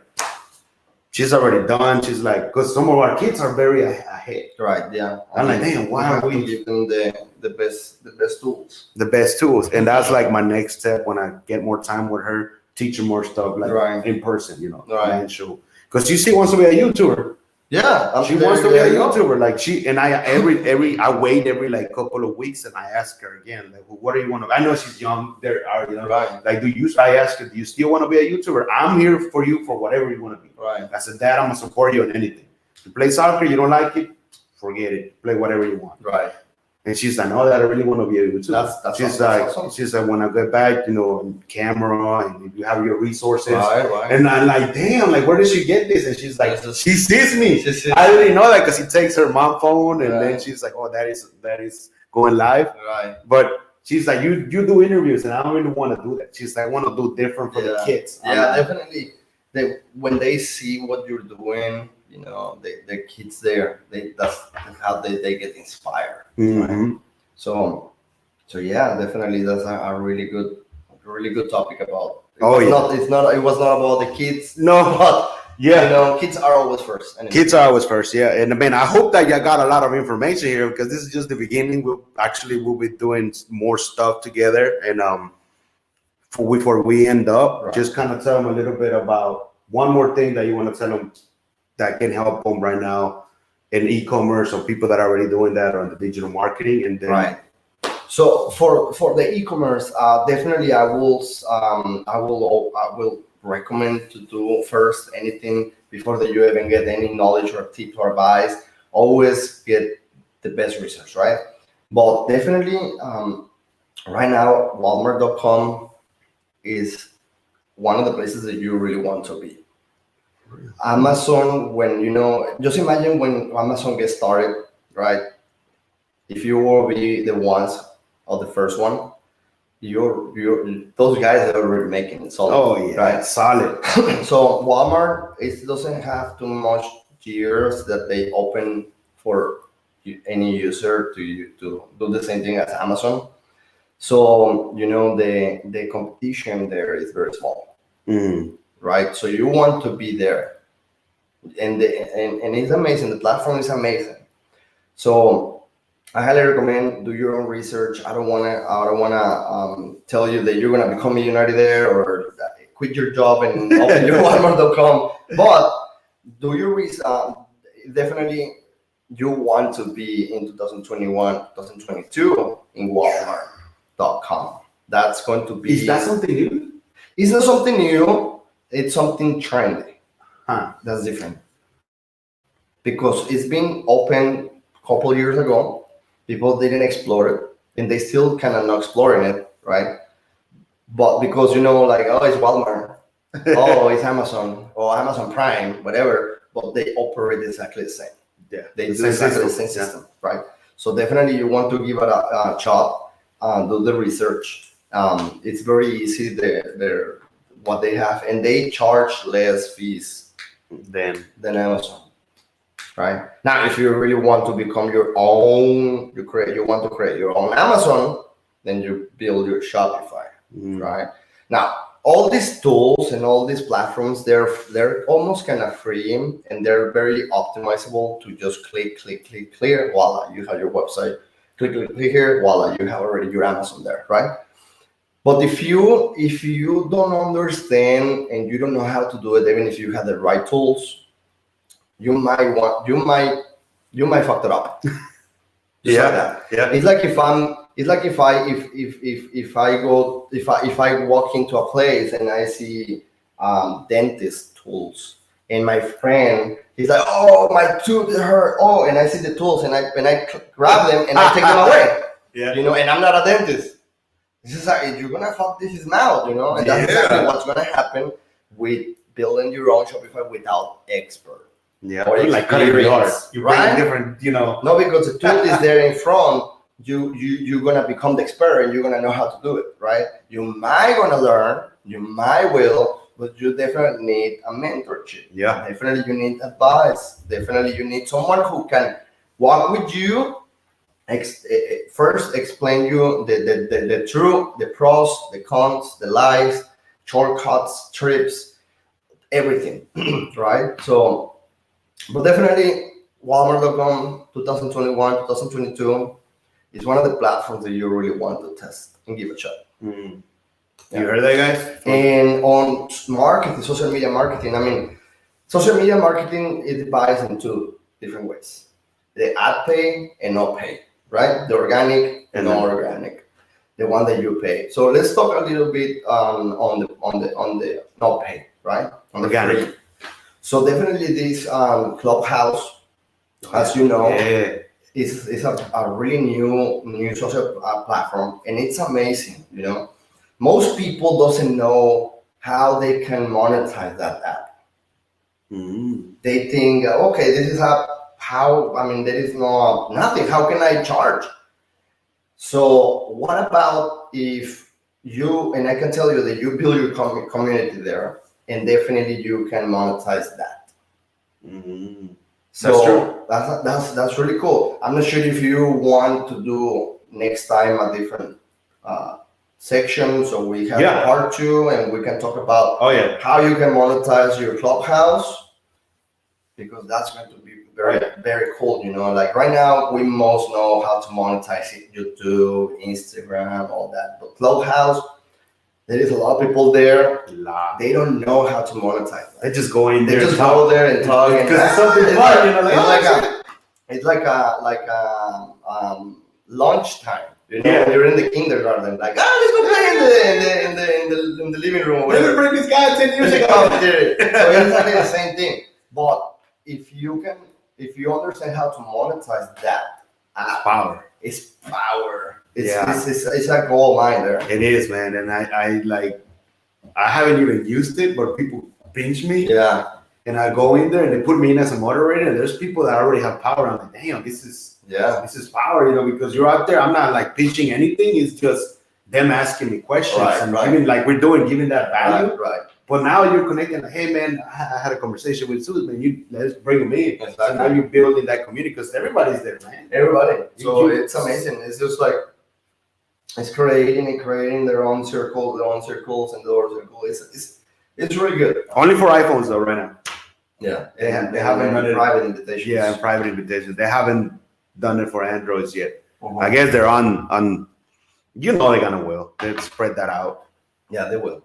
she's already done. She's like, because some of our kids are very ahead. Right. Yeah. I'm like, damn, why are have to we give them the best tools? the best tools? And that's like my next step when I get more time with her, teach her more stuff like Right. in person, you know, Right. and she'll, because she still wants to be a YouTuber. Yeah. She wants to be a YouTuber. Like she and I I wait every like couple of weeks and I ask her again, like, well, what do you want to? I know she's young. There are, you know, Right. like, I ask her, do you still want to be a YouTuber? I'm here for you for whatever you want to be. Right. I said, Dad, I'm gonna support you on anything. You play soccer, you don't like it, forget it. Play whatever you want. Right. And she's like, no, Dad, I really want to be a YouTuber. That's she's awesome. like, That's awesome. she's like, when I get back, you know, on camera and if you have your resources. Right. And I'm like, damn, like, where did she get this? And she's like, she sees me. She sees I didn't know that because he takes her mom phone and then Right. she's like, oh, that is going live. Right. But she's like, you do interviews and I don't really want to do that. She's like, I want to do different for the kids. Yeah, definitely. When they see what you're doing, you know, the kids there, that's how they get inspired. Mhm. Right? So yeah, definitely that's a really good topic about. It was not about the kids. No, But yeah. you know, kids are always first. Anyway. Kids are always first, yeah. And man, I hope that you got a lot of information here because this is just the beginning. We'll be doing more stuff together. And before we end up, Right. just kind of tell them a little bit about one more thing that you want to tell them that can help them right now in e-commerce or people that are already doing that or in the digital marketing. And then Right. So for the e-commerce, definitely I will recommend to do first anything before that you even get any knowledge or tip or advice. Always get the best research, right? But definitely right now, Walmart.com is one of the places that you really want to be. Amazon, when you know, just imagine when Amazon gets started, right? If you will be the ones or the first one, you're those guys are already making it solid. oh yeah, right. solid. So Walmart, it doesn't have too much years that they open for any user to do the same thing as Amazon. So you know the competition there is very small, right? So you want to be there, and it's amazing. The platform is amazing. So I highly recommend do your own research. I don't wanna tell you that you're gonna become a millionaire there or quit your job and open your Walmart.com. But do your research. Definitely, you want to be in 2021, 2022 in Walmart.com. That's going to be. Is that something new? It's not something new. It's something trendy. Huh. That's different. Because it's been open a couple of years ago. People didn't explore it, and they still kind of not exploring it, right? But because you know, like, oh, it's Walmart, oh, it's Amazon, or Amazon Prime, whatever. But they operate exactly the same. Yeah, They do exactly the same system, right? So definitely, you want to give it a shot. Do the research. It's very easy. They're what they have, and they charge less fees Then than Amazon. Right now, if you really want to become your own, you want to create your own Amazon, then you build your Shopify. Right now, all these tools and all these platforms, they're almost kind of free and they're very optimizable to just click, voila, you have your website. Click here, voila, you have already your Amazon there, right? But if you don't understand and you don't know how to do it, even if you have the right tools, you might fuck it up. yeah. It's like if I walk into a place and I see dentist tools and my friend he's like, oh, my tooth hurt, oh, and I see the tools and I grab them and I take them away. Yeah. You know, and I'm not a dentist. This is like, you're gonna fuck this mouth, you know, and that's exactly what's gonna happen with building your own Shopify without expert. Yeah, or like cutting your yard. You bring right? different, you know. No, because the tool is there in front. You're gonna become the expert and you're gonna know how to do it, right? You might gonna learn, you might will, but you definitely need a mentorship. Yeah. Definitely you need advice. Definitely you need someone who can walk with you first explain you the pros, the cons, the lies, shortcuts, trips, everything, right? So, but definitely Walmart.com 2021, 2022 is one of the platforms that you really want to test and give a shot. Mm. Yeah. You heard that, guys? And on marketing, social media marketing, I mean, social media marketing, it divides into different ways. The ad pay and no pay, right? The organic and non-organic, the one that you pay. So let's talk a little bit on the no pay, right? On the organic. free. So definitely this Clubhouse, as you know, is a really new social platform, and it's amazing. You know, most people doesn't know how they can monetize that app. Mm-hmm. They think, okay, this is how, I mean, there is nothing. How can I charge? So what about if you, and I can tell you that you build your community there, and definitely you can monetize that. Mm-hmm. So that's really cool. I'm not sure if you want to do next time a different section, so we have part 2, and we can talk about how you can monetize your Clubhouse, because that's going to be very cool. You know, like right now we most know how to monetize it, YouTube, Instagram, all that, but Clubhouse, there is a lot of people there. They don't know how to monetize that. They just go in there. They just go there and talk. Because it's something fun, you know. It's like a lunchtime. You know, you're in the kindergarten, like, let's go play in the living room. Let me bring this guy 10 years ago. So it's exactly the same thing. But if you understand how to monetize that, power. It's power. It's a gold mine there. It is, man, and I haven't even used it, but people pinch me. Yeah. And I go in there and they put me in as a moderator, and there's people that already have power. I'm like, damn, this is power, you know, because you're out there. I'm not like pitching anything. It's just them asking me questions, giving, like we're doing, giving that value. Right. But now you're connecting. Like, hey, man, I had a conversation with Susan. Let's bring them in. Exactly. So now you're building that community because everybody's there, man. Everybody. So it's amazing. It's just like it's creating their own circles and their circle. It's really good. Only for iPhones though, right now. Yeah, they haven't done it. Private invitations. Yeah, and private invitations. They haven't done it for Androids yet. Uh-huh. I guess they're on. You know, they're gonna will. They'll spread that out. Yeah, they will.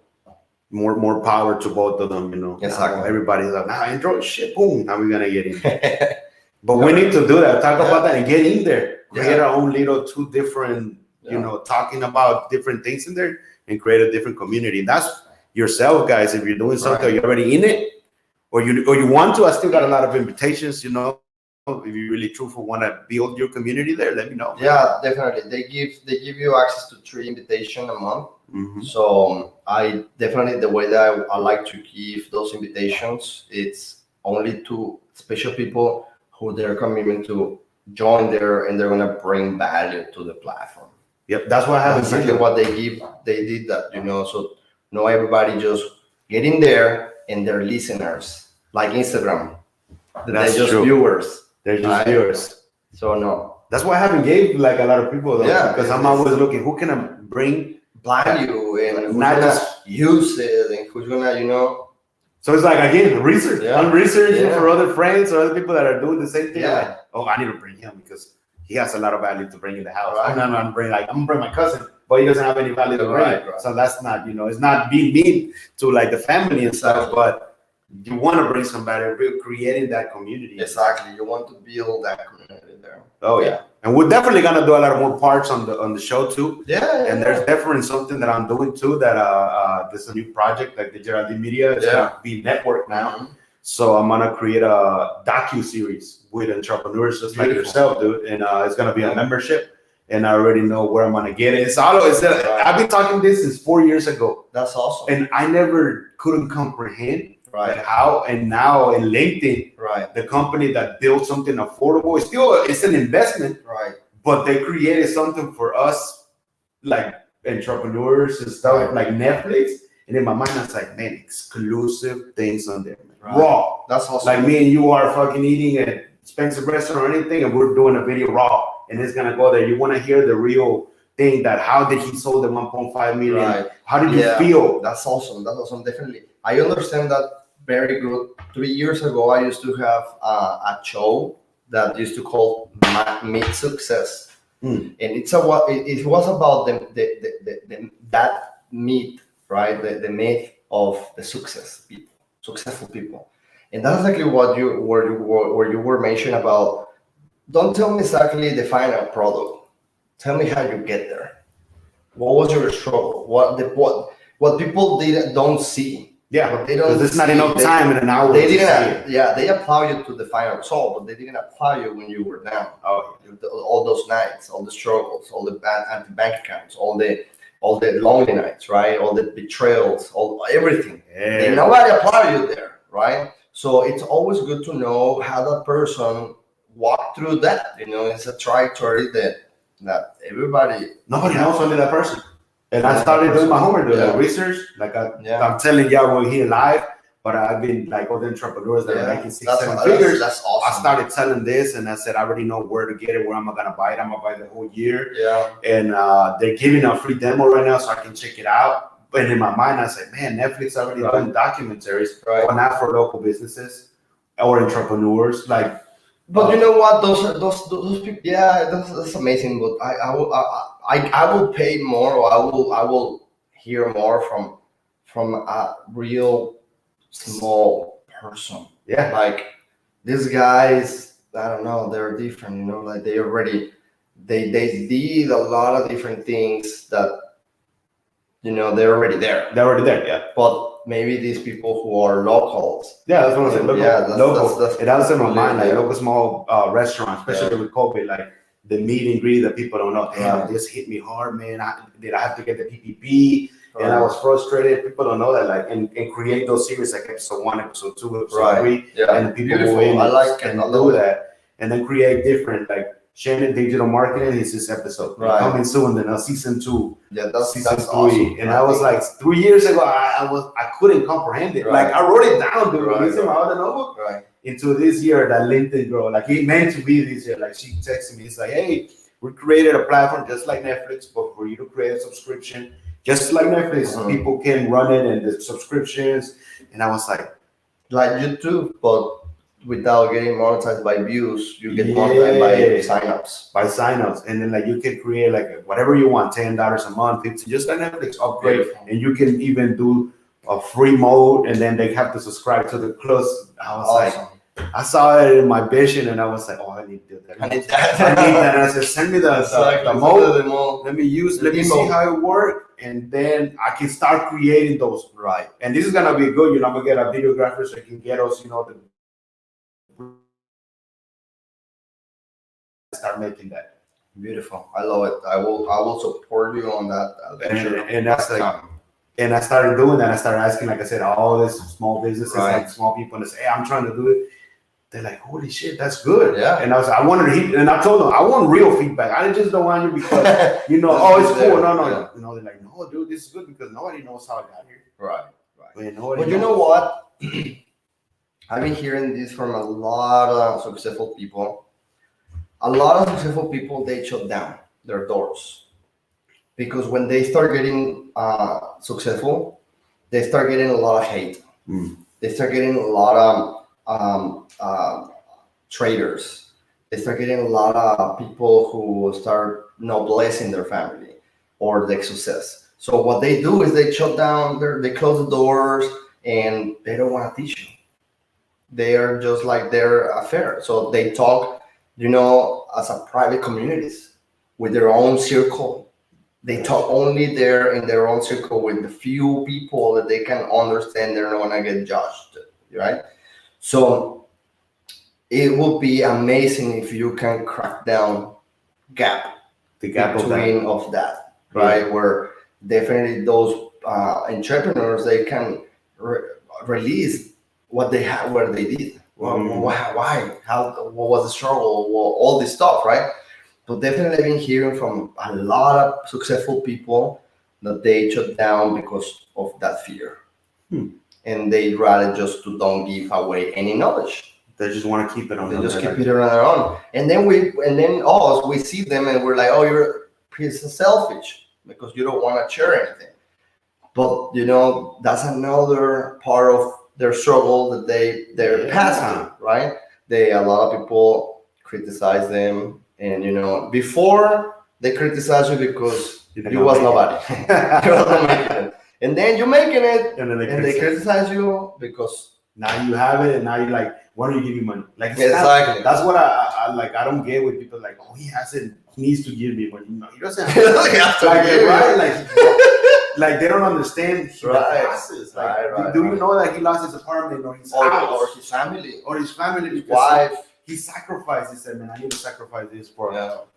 More power to both of them. You know. Exactly. Everybody's like, Android shit. Boom. Now we're gonna get in. But we need to do that. Talk about that and get in there. Create our own little 2 different. You know, talking about different things in there and create a different community. That's yourself, guys. If you're doing something, you're already in it. Or you want to, I still got a lot of invitations, you know. If you really truthful want to build your community there, let me know. Yeah, definitely. They give you access to 3 invitations a month. Mm-hmm. So I definitely, the way that I like to give those invitations, it's only to special people who they're committed to join there, and they're gonna bring value to the platform. Yep, that's what happens. Exactly what they did that, you know. So no, everybody just get in there. And they're listeners, like Instagram. They're just viewers. They're just viewers. So no. That's why I haven't gave like a lot of people though. Yeah. Because I'm always looking, who can I bring value and who's gonna use it and who's gonna, you know. So it's like, again, research. Yeah. I'm researching for other friends or other people that are doing the same thing. Yeah. Like, I need to bring him because he has a lot of value to bring in the house. Right. I'm gonna bring my cousin, but he doesn't have any value to bring. Right. So that's not, you know, it's not being mean to like the family and stuff, but you want to bring somebody, creating that community. Exactly. You want to build that community there. Oh yeah. And we're definitely gonna do a lot of more parts on the show too. Yeah. And there's definitely something that I'm doing too that there's a new project like the yeraldymedia. It's gonna be network now. Mm-hmm. So I'm gonna create a docu-series with entrepreneurs just like yourself, dude. And it's gonna be a membership. And I already know where I'm gonna get it. I've been talking this since 4 years ago. That's awesome. And I never couldn't comprehend how. And now in LinkedIn, the company that built something affordable, it's an investment, but they created something for us, like entrepreneurs and stuff, like Netflix. And in my mind, I was like, man, exclusive things on there, raw. That's awesome. Like me and you are fucking eating at expensive restaurant or anything, and we're doing a video raw. and it's gonna go there. You want to hear the real thing, that how did he sold the 1.5 million? Right. How did you feel? That's awesome. That's awesome. Definitely. I understand that very good. 3 years ago, I used to have a show that used to call Meet Success. And it was about that myth, right? The myth of the successful people. And that's exactly what you were mentioning about. Don't tell me exactly the final product. Tell me how you get there. What was your struggle? What people don't see. Yeah, because there's not enough time in an hour. They didn't. Yeah, they apply you to the final result, but they didn't apply you when you were down. Oh, all those nights, all the struggles, all the anti-bank accounts, all the lonely nights, right? All the betrayals, everything. yeah. And nobody apply you there, right? So it's always good to know how that person walked through that. It's a trajectory that nobody knows, only that person. And I started doing my homework, doing the research. Like I'm telling y'all, we're here live, but I've been like other entrepreneurs that are making 6-7 figures. That's awesome. I started telling this, and I said I already know where to get it, where am I gonna buy it. I'm gonna buy the whole year. Yeah. And they're giving a free demo right now, so I can check it out. But in my mind, I said, man, Netflix already doing documentaries, but not for local businesses or entrepreneurs. Like, but you know what? Those people. Yeah, that's amazing. But I will pay more, or I will hear more from a real small person. Yeah. Like these guys, I don't know, they're different, like they did a lot of different things that, they're already there. They're already there, yeah. But maybe these people who are locals. Yeah, that's what I said. Local. That's it has in my mind, like local small restaurants, especially with COVID, like the meet and greet that people don't know. Damn, this hit me hard, man. Did I have to get the PPP? And I was frustrated. People don't know that, like, and create those series like episode 1, episode 2, episode 3, and the people go in and do that, and then create different, like Cheñe Digital Marketing is this episode coming soon. Then season 2, that's season 3, awesome. And I was like 3 years ago, I couldn't comprehend it. Like I wrote it down, dude. Using my other notebook. Into this year, that LinkedIn girl, like it meant to be this year. Like she texted me, it's like, hey, we created a platform just like Netflix, but for you to create a subscription. Just like Netflix, people can run it and the subscriptions. And I was like YouTube, but without getting monetized by views, you get monetized by signups. By signups. And then like you can create like whatever you want, $10 a month, $50, just like Netflix, upgrade. And you can even do a free mode, and then they have to subscribe to the plus. I was like, I saw it in my vision, and I was like, oh, I need to do that. I need that. And I said, send me the mode. Let me see how it works. And then I can start creating those. And this is gonna be good. I'm gonna get a videographer so he can get us, start making that. Beautiful. I love it. I will support you on that adventure. And that's like, and I started doing that. I started asking, like I said, all these small businesses, like small people, and they say, hey, I'm trying to do it. They're like, holy shit, that's good. Yeah. And I wanted to hear, and I told them, I want real feedback. I just don't want you because, oh, it's cool. No. They're like, no, dude, this is good because nobody knows how I got here. Right. But you know what? I've been hearing this from a lot of successful people. A lot of successful people, they shut down their doors. Because when they start getting successful, they start getting a lot of hate. They start getting a lot of traders. They start getting a lot of people who start not blessing their family or their success. So what they do is they shut down, they close the doors, and they don't want to teach you. They are just like their affair. So they talk, as a private communities with their own circle. They talk only there in their own circle with the few people that they can understand. They're not gonna get judged, right? So it would be amazing if you can crack down the gap of that, right? Where definitely those entrepreneurs, they can release what they have, where they did, why, what was the struggle, all this stuff, right? But definitely I've been hearing from a lot of successful people that they shut down because of that fear. And they'd rather just to don't give away any knowledge. They just want to keep it on. They just keep it on their own, and then we see them and we're like, oh, you're a piece of selfish because you don't want to share anything. But that's another part of their struggle that they're passing, right? A lot of people criticize them, and before they criticize you because you was nobody, you wasn't making it, and then you're making it, and they criticize you because now you have it, and now you're like, why don't you give me money? Like exactly. That's what I like. I don't get with people like, oh, he hasn't. He needs to give me money. No, he doesn't have to. Right? Like they don't understand the process. Like, do you know that he lost his apartment or his house or his family his wife? He sacrificed. He said, "Man, I need to sacrifice this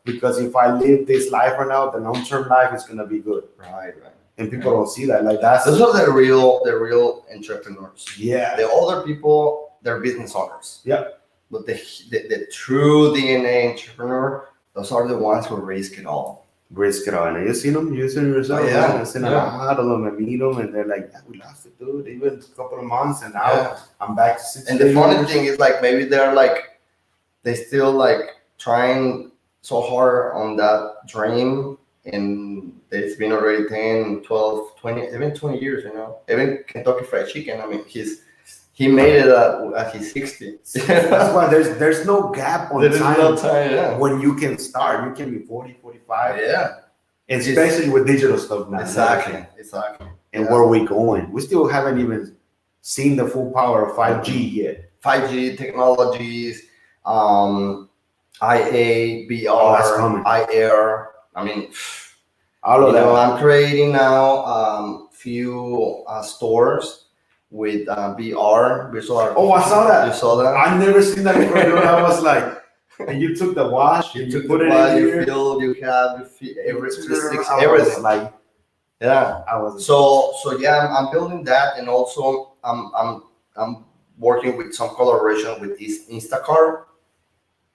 because if I live this life right now, the long-term life is gonna be good." Right. And people don't see that. Like those are the real entrepreneurs. Yeah. The other people, they're business owners. Yeah. But the true DNA entrepreneur, those are the ones who risk it all. And you seen them? You seen them yourself? Yeah. I've seen a lot of them. I meet them, and they're like, "Yeah, we lost it, dude. Even a couple of months, and now I'm back to 60." And the funny thing is, like, maybe they're like, they still like trying so hard on that dream, and it's been already 10, 12, 20, even 20 years. Even Kentucky Fried Chicken. I mean, he made it at his 60. That's why there's no gap on time, no time when you can start. You can be 40, 45. Yeah. Especially with digital stuff now. Exactly. And where are we going? We still haven't even seen the full power of 5G yet. 5G technologies, IA, VR, IR. I mean, all of that. I'm creating now few stores with VR, visual. Oh, I saw that. You saw that? I've never seen that before. I was like, and you took the wash, you put it in here. You feel, you have everything. Like, yeah. I was. So I'm building that, and also I'm working with some collaboration with this Instacart.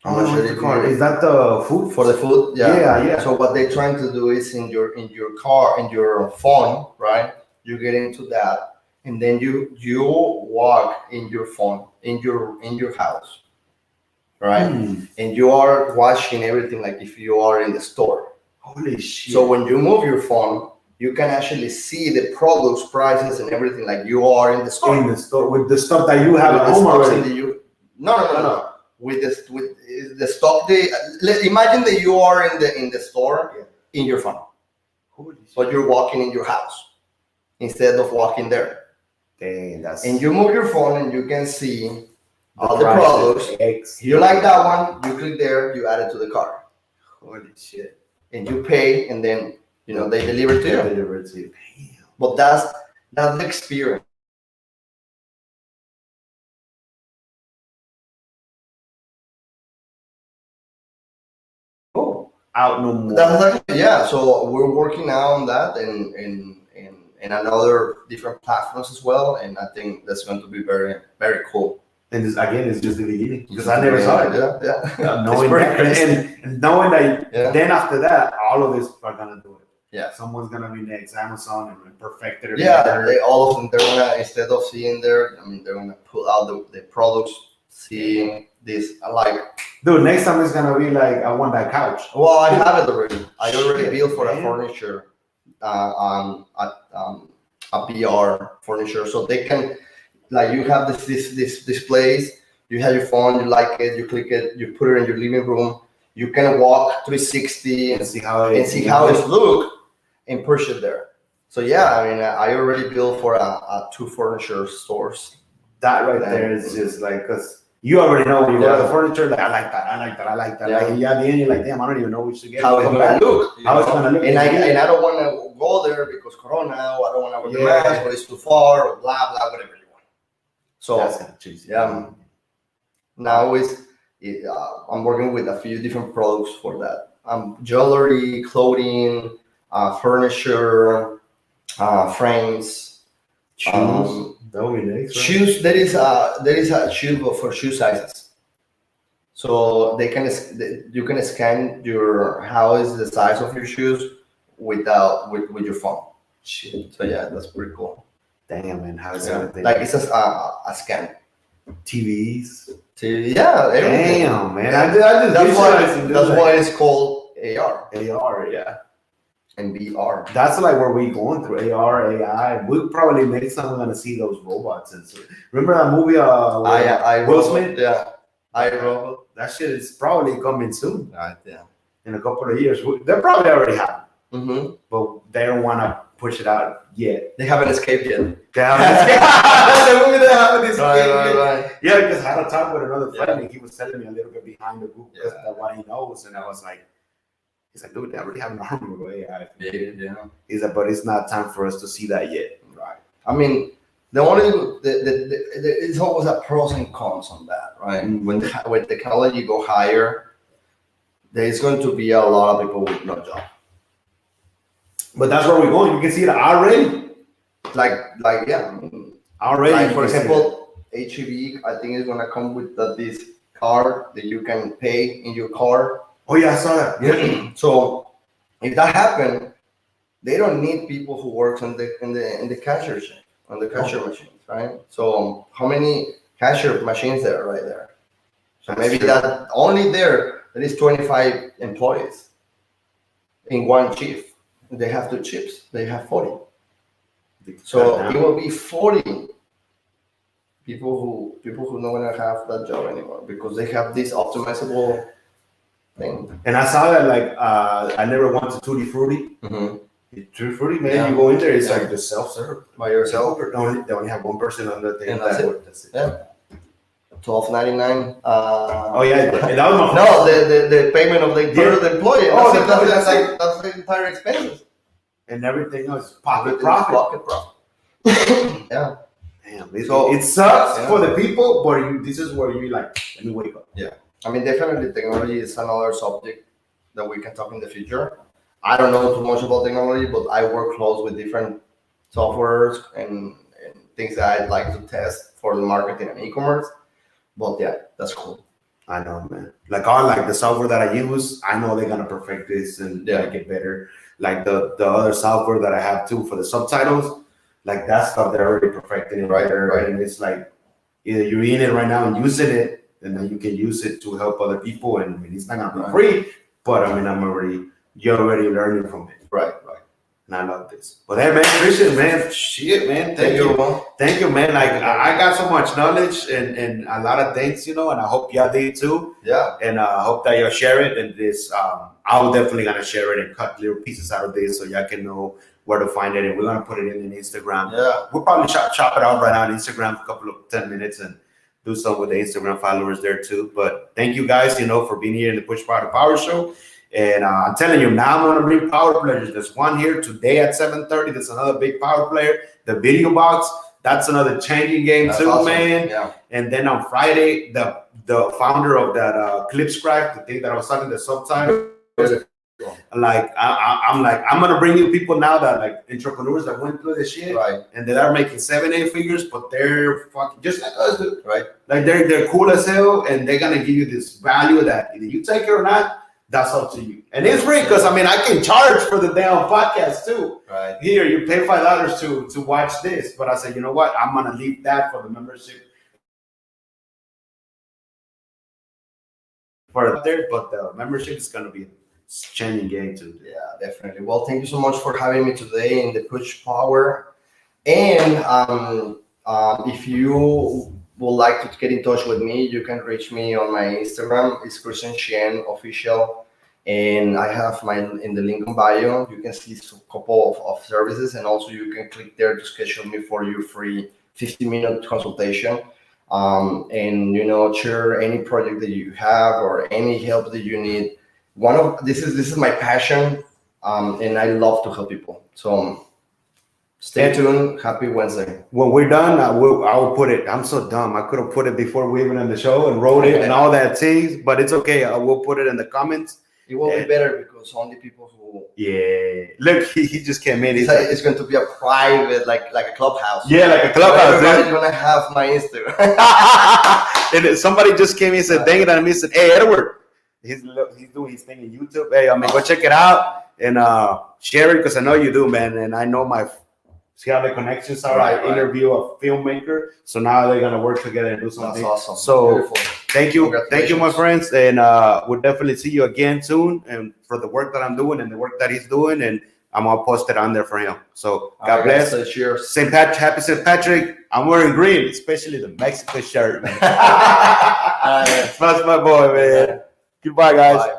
Is that the food? For the food? Yeah. So what they're trying to do is in your car, in your phone, right? You get into that. And then you walk in your phone in your house, right? And you are watching everything like if you are in the store. Holy shit! So when you move your phone, you can actually see the products, prices, and everything like you are in the store. In the store with the stuff that you have at home already. No. With the stock, imagine that you are in the store in your phone, but you're walking in your house instead of walking there. Dang, and you move your phone and you can see all the products. You like that one, you click there, you add it to the cart. Holy shit. And you pay, and then they deliver it to you. Damn. But that's the experience. Out no more. So we're working now on that and other different platforms as well, and I think that's going to be very, very cool. And it's just the beginning because I never saw it. Yeah. Knowing that, and knowing that, then after that, all of this are gonna do it. Yeah. Someone's gonna be next, Amazon, and perfect it. Yeah. All of them. They're gonna, instead of seeing they're gonna pull out the products, seeing this like. Dude, next time it's gonna be like, I want that couch. Well, I have it already. I already built for a furniture. A PR furniture, so they can, like, you have this displays, you have your phone, you like it, you click it, you put it in your living room, you can walk 360 and see how it look and push it there. So I already built for a 2 furniture stores. That right there is just like, because you already know when you go to the furniture, like, I like that. Yeah. Like, at the end, you're like, damn, I don't even know what to get. How it's gonna look. How it's gonna look. And I don't want to go there because Corona, I don't want to wear the mask, but it's too far, or blah, blah, whatever you want. So, that's kind of cheesy. Now I'm working with a few different products for that. Jewelry, clothing, furniture, frames, shoes. That would be nice, right? Shoes. There is a shoe for shoe sizes. So you can scan how is the size of your shoes with your phone. Shit. So that's pretty cool. Damn, man, how is that? Like it's a scan. TVs. Yeah, everything. Damn, man. Yeah. I just That's why it's called AR AR, yeah. and VR. That's like where we going through AR, AI. We probably next time we're gonna see those robots and so. Remember that movie? I Will Smith. Yeah, I Robot. That shit is probably coming soon. Right. Yeah. In a couple of years. They're probably already happening, Mm-hmm. but they don't want to push it out yet. They haven't escaped yet. They haven't escaped. Right. Yeah, because I had a talk with another friend and he was telling me a little bit behind the group because that's what he knows, and I was like, he's like, dude, they already have an army with AI. Yeah. He's like, but it's not time for us to see that yet. Right. I mean, the only it's always a pros and cons on that, right? Mm-hmm. When technology go higher, there's going to be a lot of people with no job. But that's where we're going. You can see it already. Like yeah. I mean, Already. like for example, HEB, I think is gonna come with this card that you can pay in your car. Oh yeah, I saw that. Yeah. So if that happens, they don't need people who works in the cashier machines, right? So how many cashier machines there are right there? So maybe that only there is 25 employees in one shift. They have 2 shifts. They have 40. So it will be 40 people who don't want to have that job anymore because they have this optimizable thing. And I saw that I never went to Tutti Frutti. Mm-hmm. Tutti Frutti, man, you go in there, it's Yeah. like the self-serve. By yourself. They only have one person on the thing. And that's it. Yeah. $12.99. Oh yeah, that was my No, the payment of the employee. Oh, that's the entire expenses. And everything else, pocket Profit. profit. Yeah. Damn, it sucks for the people, but this is where you like, let me wake up. Yeah. I mean, definitely technology is another subject that we can talk in the future. I don't know too much about technology, but I work close with different softwares and things that I'd like to test for the marketing and e-commerce. But yeah, that's cool. I know, man. Like the software that I use, I know they're gonna perfect this and make it better. Like the other software that I have too for the subtitles, like that stuff they're already perfecting it right. And it's like either you're in it right now and using it, and then you can use it to help other people. And I mean, it's not gonna be free, but I mean, you're already learning from it. Right. And I love this. But hey, man, Christian, man, shit, man, thank you, man. Like I got so much knowledge and a lot of things, and I hope y'all did too. Yeah. And I hope that you'll share it. And this, I'm definitely gonna share it and cut little pieces out of this so y'all can know where to find it. And we're gonna put it in Instagram. Yeah. We'll probably chop it out right now on Instagram, a couple of 10 minutes, and do some with the Instagram followers there too. But thank you guys, for being here in the Push Power Show. And I'm telling you, now I'm going to bring power players. There's one here today at 7:30. There's another big power player. The video box, that's another changing game too, awesome, man. Yeah. And then on Friday, the founder of that Clipscribe, the thing that I was talking, the subtitle. I'm going to bring you people now that like entrepreneurs that went through this shit, right? And they are making 7-8 figures, but they're fucking just like us, dude, right? Like they're cool as hell, and they're going to give you this value that either you take it or not. That's up to you. And it's free because I can charge for the damn podcast too. Right. Here, you pay $5 to watch this. But I said, you know what? I'm gonna leave that for the membership. For there, but the membership is gonna be changing game too. Yeah, definitely. Well, thank you so much for having me today in the Push Power. And if you would like to get in touch with me, you can reach me on my Instagram. It's Cheñe official, and I have in the link in bio. You can see a couple of services, and also you can click there to schedule me for your free 15-minute consultation. And share any project that you have or any help that you need. This is my passion, and I love to help people. So. Stay tuned. Happy Wednesday. When we're done, I will put it. I'm so dumb. I could have put it before we even on the show and wrote it and all that things, but it's okay. I will put it in the comments. It will be better because only people who. Yeah. Look, he just came in. It's going to be a private, like a clubhouse. Yeah, like a clubhouse. Everybody's gonna have my Instagram. And somebody just came in and said, "Dang it!" And me said, "Hey, Edward, he's doing his thing in YouTube. Hey, go check it out and share it because I know you do, man. And I know my see how the connections are. I interview a filmmaker, so now they're gonna work together and do something. That's awesome. So Beautiful. thank you, my friends, and we'll definitely see you again soon. And for the work that I'm doing and the work that he's doing, and I'm gonna post it on there for him. So God bless. So cheers. Happy St. Patrick. I'm wearing green, especially the Mexican shirt, man. That's my boy, man. Goodbye, guys. Bye.